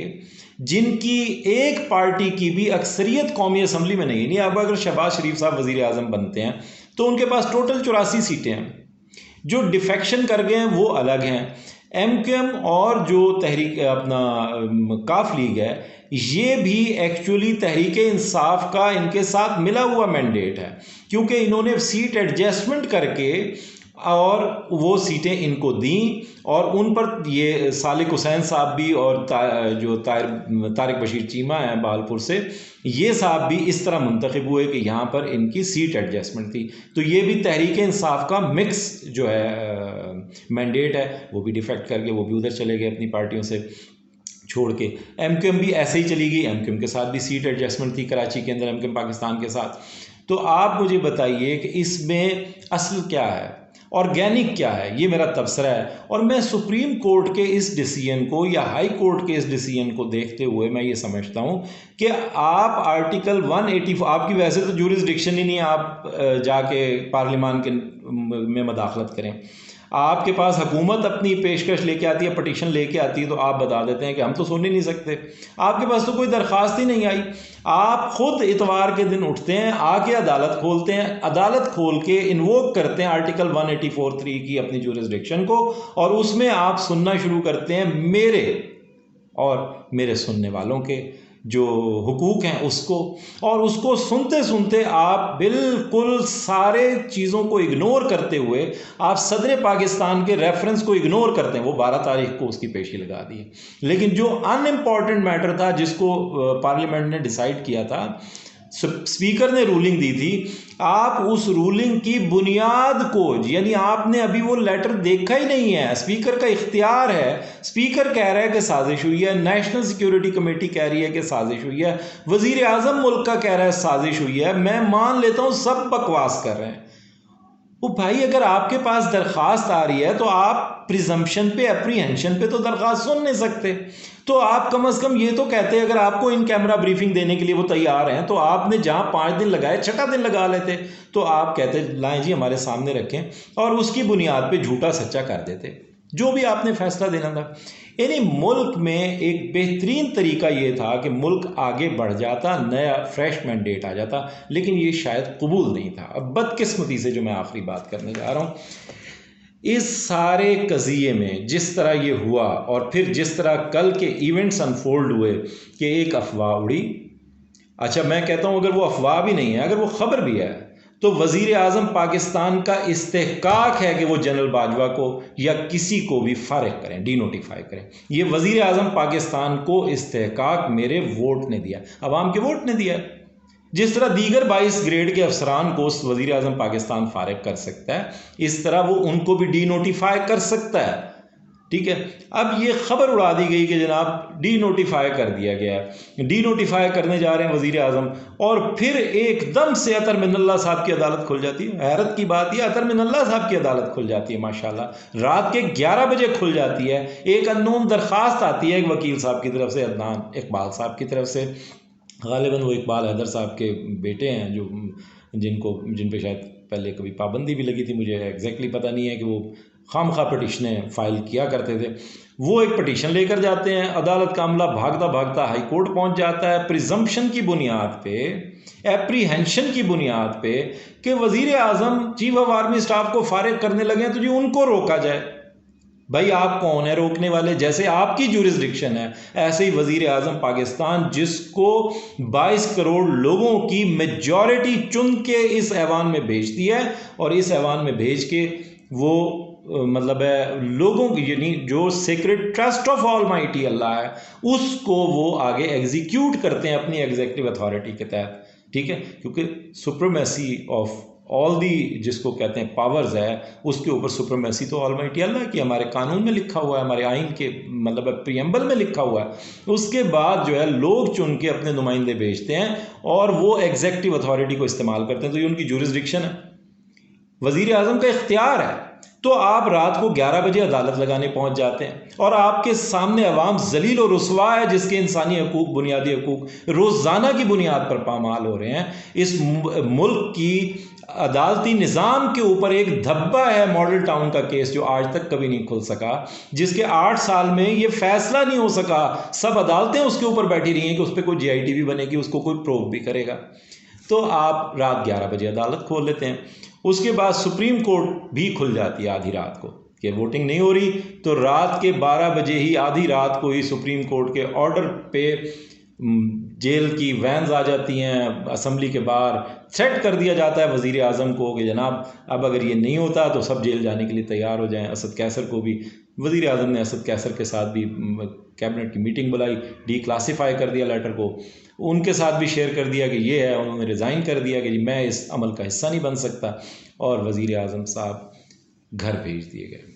जिनकी एक पार्टी की भी अक्सरियत कौमी असम्बली में नहीं, अब अगर शहबाज शरीफ साहब वज़ीर आज़म बनते हैं तो उनके पास टोटल 84 सीटें हैं। जो डिफेक्शन कर गए हैं वो अलग हैं। MQM और जो तहरीक अपना काफ लीग है, ये भी एक्चुअली तहरीक इंसाफ का इनके साथ मिला हुआ मैंडेट है, क्योंकि इन्होंने सीट एडजस्टमेंट करके और वो सीटें इनको दी, और उन पर ये सालिक हुसैन साहब भी और जो तारिक बशीर चीमा हैं बालपुर से, ये साहब भी इस तरह मुंतखब हुए कि यहाँ पर इनकी सीट एडजस्टमेंट थी। तो ये भी तहरीक इंसाफ का मिक्स जो है मैंडेट है, वो भी डिफेक्ट करके वो भी उधर चले गए अपनी पार्टियों से छोड़ के। MQM भी ऐसे ही चली गई, MQM के साथ भी सीट एडजस्टमेंट थी कराची के अंदर, MQM पाकिस्तान के साथ। तो आप मुझे बताइए कि इसमें असल क्या है, ऑर्गेनिक क्या है? ये मेरा तबसरा है। और मैं सुप्रीम कोर्ट के इस डिसीजन को या हाई कोर्ट के इस डिसीजन को देखते हुए मैं ये समझता हूँ कि आप आर्टिकल 184, आपकी वैसे तो जूरिसडिक्शन ही नहीं है, आप जाके पार्लियामान के में मदाखलत करें। आपके पास हुकूमत अपनी पेशकश लेके आती है, पटिशन लेके आती है, तो आप बता देते हैं कि हम तो सुन ही नहीं सकते। आपके पास तो कोई दरख्वास्त ही नहीं आई। आप खुद इतवार के दिन उठते हैं, आके अदालत खोलते हैं, अदालत खोल के इन्वोक करते हैं आर्टिकल 184(3) की अपनी जुरिसडिक्शन को, और उसमें आप सुनना शुरू करते हैं मेरे और मेरे सुनने वालों के जो हुकूक हैं उसको। और उसको सुनते सुनते आप बिल्कुल सारे चीज़ों को इग्नोर करते हुए आप सदर पाकिस्तान के रेफरेंस को इग्नोर करते हैं। वो 12 तारीख को उसकी पेशी लगा दी है, लेकिन जो अनइम्पॉर्टेंट मैटर था जिसको पार्लियामेंट ने डिसाइड किया था, स्पीकर ने रूलिंग दी थी, आप उस रूलिंग की बुनियाद को, यानी आपने अभी वो लेटर देखा ही नहीं है, स्पीकर का इख्तियार है, स्पीकर कह रहा है कि साजिश हुई है, नेशनल सिक्योरिटी कमेटी कह रही है कि साजिश हुई है, वजीर आजम मुल्क का कह रहा है साजिश हुई है, मैं मान लेता हूं सब बकवास कर रहे हैं। वो भाई, अगर आपके पास दरख्वास्त आ रही है तो आप प्रिजम्पशन पे, एप्रीहेंशन पे तो दरख्वास्त सुन नहीं सकते। तो आप कम से कम ये तो कहते हैं, अगर आपको इन कैमरा ब्रीफिंग देने के लिए वो तैयार हैं, तो आपने जहां 5 दिन लगाए 6ठा दिन लगा लेते, तो आप कहते लाएं जी हमारे सामने रखें, और उसकी बुनियाद पे झूठा सच्चा कर देते, जो भी आपने फैसला देना था। यानी मुल्क में एक बेहतरीन तरीका ये था कि मुल्क आगे बढ़ जाता, नया फ्रेश मैंडेट आ जाता, लेकिन ये शायद कबूल नहीं था। अब बदकिस्मती से जो मैं आखिरी बात करने जा रहा हूँ, इस सारे कज़िए में जिस तरह ये हुआ, और फिर जिस तरह कल के इवेंट्स अनफोल्ड हुए कि एक अफवाह उड़ी। अच्छा, मैं कहता हूँ अगर वो अफवाह भी नहीं है, अगर वो खबर भी है, तो वज़ीर आज़म पाकिस्तान का इस्तेहकाक है कि वो जनरल बाजवा को या किसी को भी फारिग करें, डीनोटिफाई करें। ये वज़ीर आज़म पाकिस्तान को इस्तेहकाक मेरे वोट ने दिया, अवाम के वोट ने दिया। जिस तरह दीगर 22 ग्रेड के अफसरान को वज़ीर आज़म पाकिस्तान फारिग कर सकता है, इस तरह वो उनको भी डीनोटिफाई कर सकता है। ठीक है, अब ये खबर उड़ा दी गई कि जनाब डीनोटिफाई कर दिया गया है, डीनोटिफाई करने जा रहे हैं वज़ीर आज़म, और फिर एकदम से अतर मिनल्ला साहब की अदालत खुल जाती है। हैरत की बात यह, अतर मिनल्ला साहब की अदालत खुल जाती है माशाल्लाह, रात के 11 बजे खुल जाती है। एक अननोन दरख्वास्त आती है एक वकील साहब की तरफ से, अदनान इकबाल साहब की तरफ से, गालिबन वो इकबाल हैदर साहब के बेटे हैं, जो जिन पे शायद पहले कभी पाबंदी भी लगी थी, मुझे एग्जैक्टली पता नहीं है, कि वो खामखा पटिशनें फाइल किया करते थे। वो एक पटिशन लेकर जाते हैं, अदालत का अमला भागता भागता हाई कोर्ट पहुंच जाता है, प्रिजम्पशन की बुनियाद पे, एप्रीहेंशन की बुनियाद पे, कि वज़ीर आज़म चीफ ऑफ आर्मी स्टाफ को फारिग करने लगे तो जी उनको रोका जाए। भाई, आप कौन है रोकने वाले? जैसे आपकी जुरिसडिक्शन है, ऐसे ही वज़ीर आज़म पाकिस्तान, जिसको 22 करोड़ लोगों की मेजॉरिटी चुन के इस ऐवान में भेजती है, और इस ऐवान में भेज के वो मतलब है लोगों की, यानी जो सीक्रेट ट्रस्ट ऑफ ऑलमाइटी अल्लाह है, उसको वो आगे एग्जीक्यूट करते हैं अपनी एग्जीक्यूटिव अथॉरिटी के तहत। ठीक है, क्योंकि सुप्रीमेसी ऑफ ऑल दी, जिसको कहते हैं पावर्स है, उसके ऊपर सुप्रीमेसी तो ऑलमाइटी अल्लाह की, हमारे कानून में लिखा हुआ है, हमारे आइन के मतलब प्रीएम्बल में लिखा हुआ है। उसके बाद जो है लोग चुन के अपने नुमाइंदे भेजते हैं, और वो एग्जीक्यूटिव अथॉरिटी को इस्तेमाल करते हैं, तो ये उनकी जुरिसडिक्शन है, वज़ीर आज़म का इख्तियार है। तो आप रात को 11 बजे अदालत लगाने पहुंच जाते हैं, और आपके सामने अवाम जलील और रुसवा है, जिसके इंसानी हकूक, बुनियादी हकूक रोज़ाना की बुनियाद पर पामाल हो रहे हैं। इस मुल्क की अदालती निज़ाम के ऊपर एक धब्बा है, मॉडल टाउन का केस, जो आज तक कभी नहीं खुल सका, जिसके 8 साल में ये फैसला नहीं हो सका। सब अदालतें उसके ऊपर बैठी रही हैं कि उस पर कोई GIT भी बनेगी, उसको कोई प्रोब भी करेगा। तो आप रात 11 बजे अदालत खोल लेते हैं। उसके बाद सुप्रीम कोर्ट भी खुल जाती है आधी रात को, कि वोटिंग नहीं हो रही, तो रात के 12 बजे ही, आधी रात को ही सुप्रीम कोर्ट के ऑर्डर पे जेल की वैन्स आ जाती हैं, असम्बली के बाहर थ्रेट कर दिया जाता है वज़ीर आज़म को कि जनाब अब अगर ये नहीं होता तो सब जेल जाने के लिए तैयार हो जाएं। असद कैसर को भी, वज़ीर आज़म ने असद कैसर के साथ भी कैबिनेट की मीटिंग बुलाई, डिक्लासीफाई कर दिया लेटर को, उनके साथ भी शेयर कर दिया कि ये है, उन्होंने रिज़ाइन कर दिया कि जी मैं इस अमल का हिस्सा नहीं बन सकता, और वज़ीर आज़म साहब घर भेज दिए गए।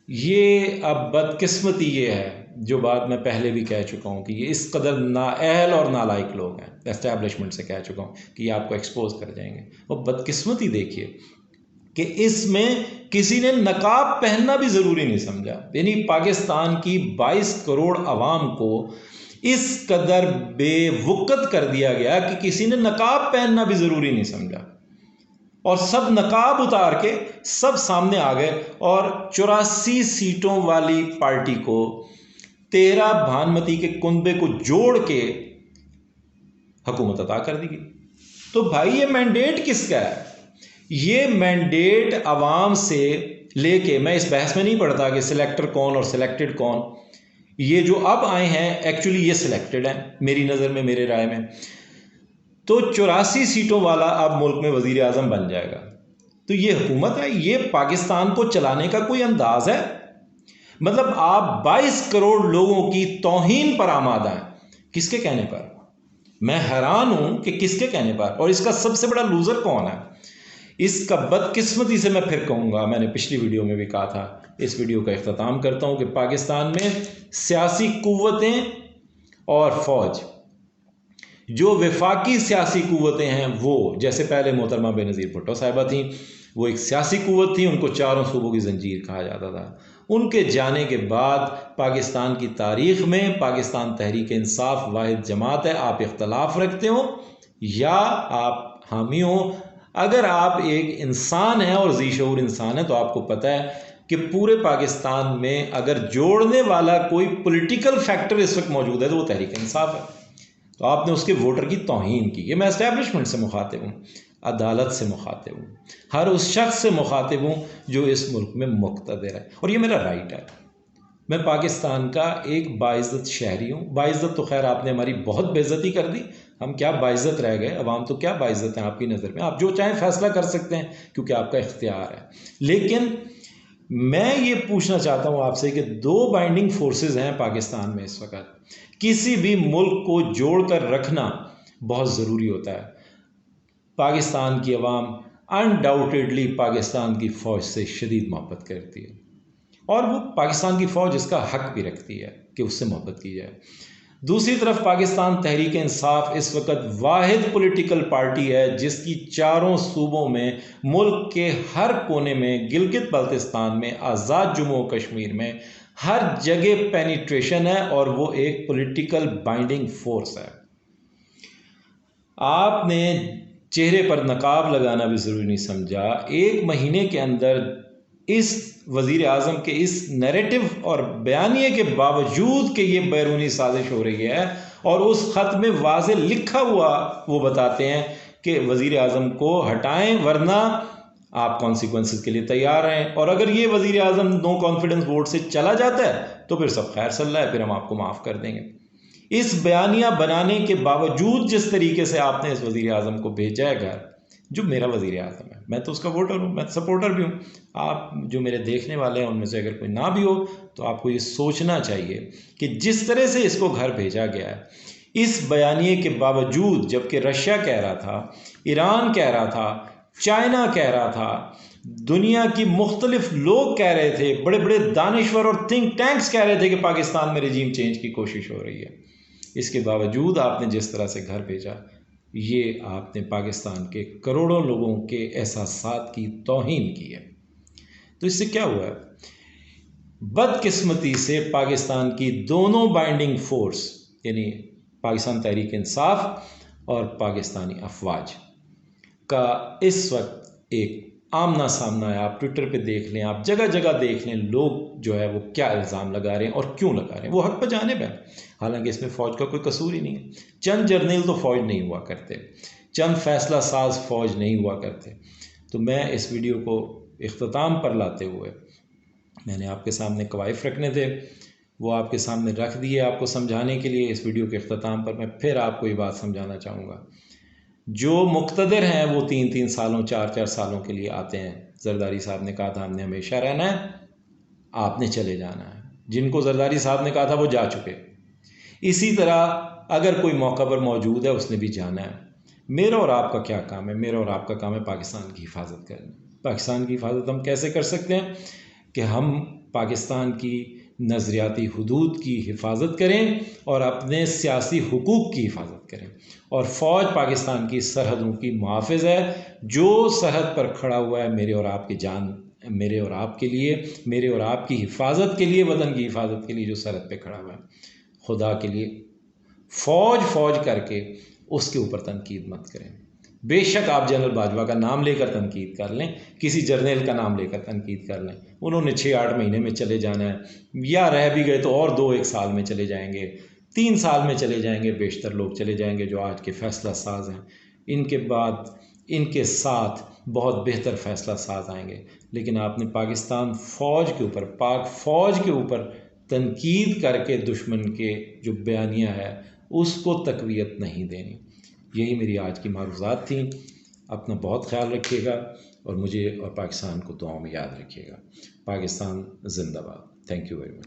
ये अब बदकिस्मती ये है, जो बात मैं पहले भी कह चुका हूँ, कि ये इस कदर नाअहल और नालायक लोग हैं, एस्टैब्लिशमेंट से कह चुका हूँ कि ये आपको एक्सपोज कर जाएंगे। और बदकिस्मती देखिए कि इसमें किसी ने नकाब पहनना भी ज़रूरी नहीं समझा। यानी पाकिस्तान की 22 करोड़ आवाम को इस कदर बेवकत कर दिया गया कि किसी ने नकाब पहनना भी ज़रूरी नहीं समझा। और सब नकाब उतार के सब सामने आ गए और 84 सीटों वाली पार्टी को 13 भानुमति के कुनबे को जोड़ के हुकूमत अता कर दी गई। तो भाई ये मैंडेट किसका है? ये मैंडेट अवाम से लेके, मैं इस बहस में नहीं पढ़ता कि सिलेक्टर कौन और सिलेक्टेड कौन, ये जो अब आए हैं एक्चुअली ये सिलेक्टेड हैं मेरी नज़र में, मेरे राय में। तो 84 सीटों वाला अब मुल्क में वजीर आज़म बन जाएगा। तो ये हुकूमत है, ये पाकिस्तान को चलाने का कोई अंदाज है? मतलब आप 22 करोड़ लोगों की तौहीन पर आमादा हैं। किसके कहने पर? मैं हैरान हूं कि किसके कहने पर। और इसका सबसे बड़ा लूजर कौन है? इसका बदकिस्मती से मैं फिर कहूँगा, मैंने पिछली वीडियो में भी कहा था, इस वीडियो का इख्तिताम करता हूँ कि पाकिस्तान में सियासी कुव्वतें और फ़ौज, जो वफाकी सियासी कुव्वतें हैं वो, जैसे पहले मोहतरमा बेनज़ीर भुट्टो साहिबा थी, वो एक सियासी कुव्वत थी, उनको चारों सूबों की जंजीर कहा जाता था। उनके जाने के बाद पाकिस्तान की तारीख़ में पाकिस्तान तहरीक इंसाफ वाहिद जमात है। आप इख्तलाफ रखते हो या आप हामी हो, अगर आप एक इंसान हैं और ज़ी-शऊर इंसान है तो आपको पता है कि पूरे पाकिस्तान में अगर जोड़ने वाला कोई पॉलिटिकल फैक्टर इस वक्त मौजूद है तो वो तहरीक इंसाफ है। तो आपने उसके वोटर की तौहीन की। ये मैं एस्टैब्लिशमेंट से मुखातिब हूँ, अदालत से मुखातिब हूँ, हर उस शख्स से मुखातिब हूँ जो इस मुल्क में मुक़्तदिर है, और ये मेरा राइट है। मैं पाकिस्तान का एक बाइज़्ज़त शहरी हूँ। बाइज़्ज़त तो खैर आपने हमारी बहुत बेइज्जती कर दी, हम क्या बाइज़्ज़त रह गए? अवाम तो क्या बाइज़्ज़त हैं आपकी नज़र में? आप जो चाहें फ़ैसला कर सकते हैं क्योंकि आपका इख्तियार है। लेकिन मैं ये पूछना चाहता हूँ आपसे कि दो बाइंडिंग फोर्सेस हैं पाकिस्तान में इस वक्त। किसी भी मुल्क को जोड़ कर रखना बहुत ज़रूरी होता है। पाकिस्तान की अवाम अनडाउटेडली पाकिस्तान की फ़ौज से शदीद मोहब्बत करती है, और वो पाकिस्तान की फ़ौज इसका हक भी रखती है कि उससे मोहब्बत की जाए। दूसरी तरफ पाकिस्तान तहरीक इंसाफ इस वक्त वाहिद पॉलिटिकल पार्टी है जिसकी चारों सूबों में, मुल्क के हर कोने में, गिलगित बल्तिस्तान में, आज़ाद जम्मू कश्मीर में, हर जगह पेनिट्रेशन है, और वो एक पॉलिटिकल बाइंडिंग फोर्स है। आपने चेहरे पर नकाब लगाना भी ज़रूरी नहीं समझा। 1 महीने के अंदर इस वज़ीर आज़म के इस नैरेटिव और बयानिए के बावजूद कि ये बैरूनी साजिश हो रही है, और उस ख़त में वाज़े लिखा हुआ वो बताते हैं कि वज़ीर आज़म को हटाएं वरना आप कॉन्सिक्वेंसेस के लिए तैयार हैं, और अगर ये वज़ीर आज़म नो कॉन्फिडेंस वोट से चला जाता है तो फिर सब खैर सल्ला है, फिर हम आपको माफ़ कर देंगे। इस बयानिया बनाने के बावजूद जिस तरीके से आपने इस वज़ीर आज़म को भेजा है घर, जो मेरा वज़ीर आज़म है, मैं तो उसका वोटर हूँ, मैं सपोर्टर भी हूँ। आप जो मेरे देखने वाले हैं उनमें से अगर कोई ना भी हो तो आपको ये सोचना चाहिए कि जिस तरह से इसको घर भेजा गया है, इस बयानिए के बावजूद, जबकि रशिया कह रहा था, ईरान कह रहा था, चाइना कह रहा था, दुनिया की मुख्तलिफ लोग कह रहे थे, बड़े बड़े दानिश्वर और थिंक टैंक्स कह रहे थे कि पाकिस्तान में रजीम चेंज की कोशिश हो रही है, इसके बावजूद आपने जिस तरह से घर भेजा, ये आपने पाकिस्तान के करोड़ों लोगों के एहसासात की तौहीन की है। तो इससे क्या हुआ है? बदकिस्मती से पाकिस्तान की दोनों बाइंडिंग फोर्स, यानी पाकिस्तान तहरीक इंसाफ और पाकिस्तानी अफवाज का इस वक्त एक आमना सामना है। आप ट्विटर पे देख लें, आप जगह जगह देख लें, लोग जो है वो क्या इल्ज़ाम लगा रहे हैं और क्यों लगा रहे हैं। वो हक पर जानिब है, हालांकि इसमें फ़ौज का कोई कसूर ही नहीं है। चंद जर्नल तो फ़ौज नहीं हुआ करते, चंद फैसला साज फ़ौज नहीं हुआ करते। तो मैं इस वीडियो को इख्तिताम पर लाते हुए, मैंने आपके सामने कवाइफ रखने थे, वो आपके सामने रख दिए आपको समझाने के लिए। इस वीडियो के इख्तिताम पर मैं फिर आपको ये बात समझाना चाहूँगा, जो मुक़्तदिर हैं वो 3-3 सालों 4-4 सालों के लिए आते हैं। जरदारी साहब ने कहा था हमने हमेशा रहना है, आपने चले जाना है। जिनको जरदारी साहब ने कहा था वो जा चुके। इसी तरह अगर कोई मौका पर मौजूद है उसने भी जाना है। मेरा और आपका क्या काम है? मेरा और आपका काम है पाकिस्तान की हिफाजत करना। पाकिस्तान की हिफाजत हम कैसे कर सकते हैं कि हम पाकिस्तान की नज़रियाती हुदूद की हिफाजत करें और अपने सियासी हुकूक की हिफाजत करें, और फ़ौज पाकिस्तान की सरहदों की मुहाफ़िज़ है। जो सरहद पर खड़ा हुआ है मेरे और आपकी जान, मेरे और आपके लिए, मेरे और आपकी हिफाजत के लिए, वतन की हिफाजत के लिए जो सरहद पे खड़ा हुआ है, खुदा के लिए फ़ौज करके उसके ऊपर तनकीद मत करें। बेशक आप जनरल बाजवा का नाम लेकर तनकीद कर लें, किसी जर्नल का नाम लेकर तनकीद कर लें, उन्होंने 6-8 महीने में चले जाना है, या रह भी गए तो और 2-1 साल में चले जाएंगे, 3 साल में चले जाएंगे, बेशतर लोग चले जाएंगे जो आज के फैसला साज हैं। इनके बाद इनके साथ बहुत बेहतर फैसला साज आएंगे। लेकिन आपने पाकिस्तान फ़ौज के ऊपर, पाक फ़ौज के ऊपर तनकीद करके दुश्मन के जो बयानियाँ है उसको तक़वियत नहीं देनी। यही मेरी आज की मारूज़ात थी। अपना बहुत ख्याल रखिएगा और मुझे और पाकिस्तान को दुआओं में याद रखिएगा। पाकिस्तान ज़िंदाबाद। Thank you very much.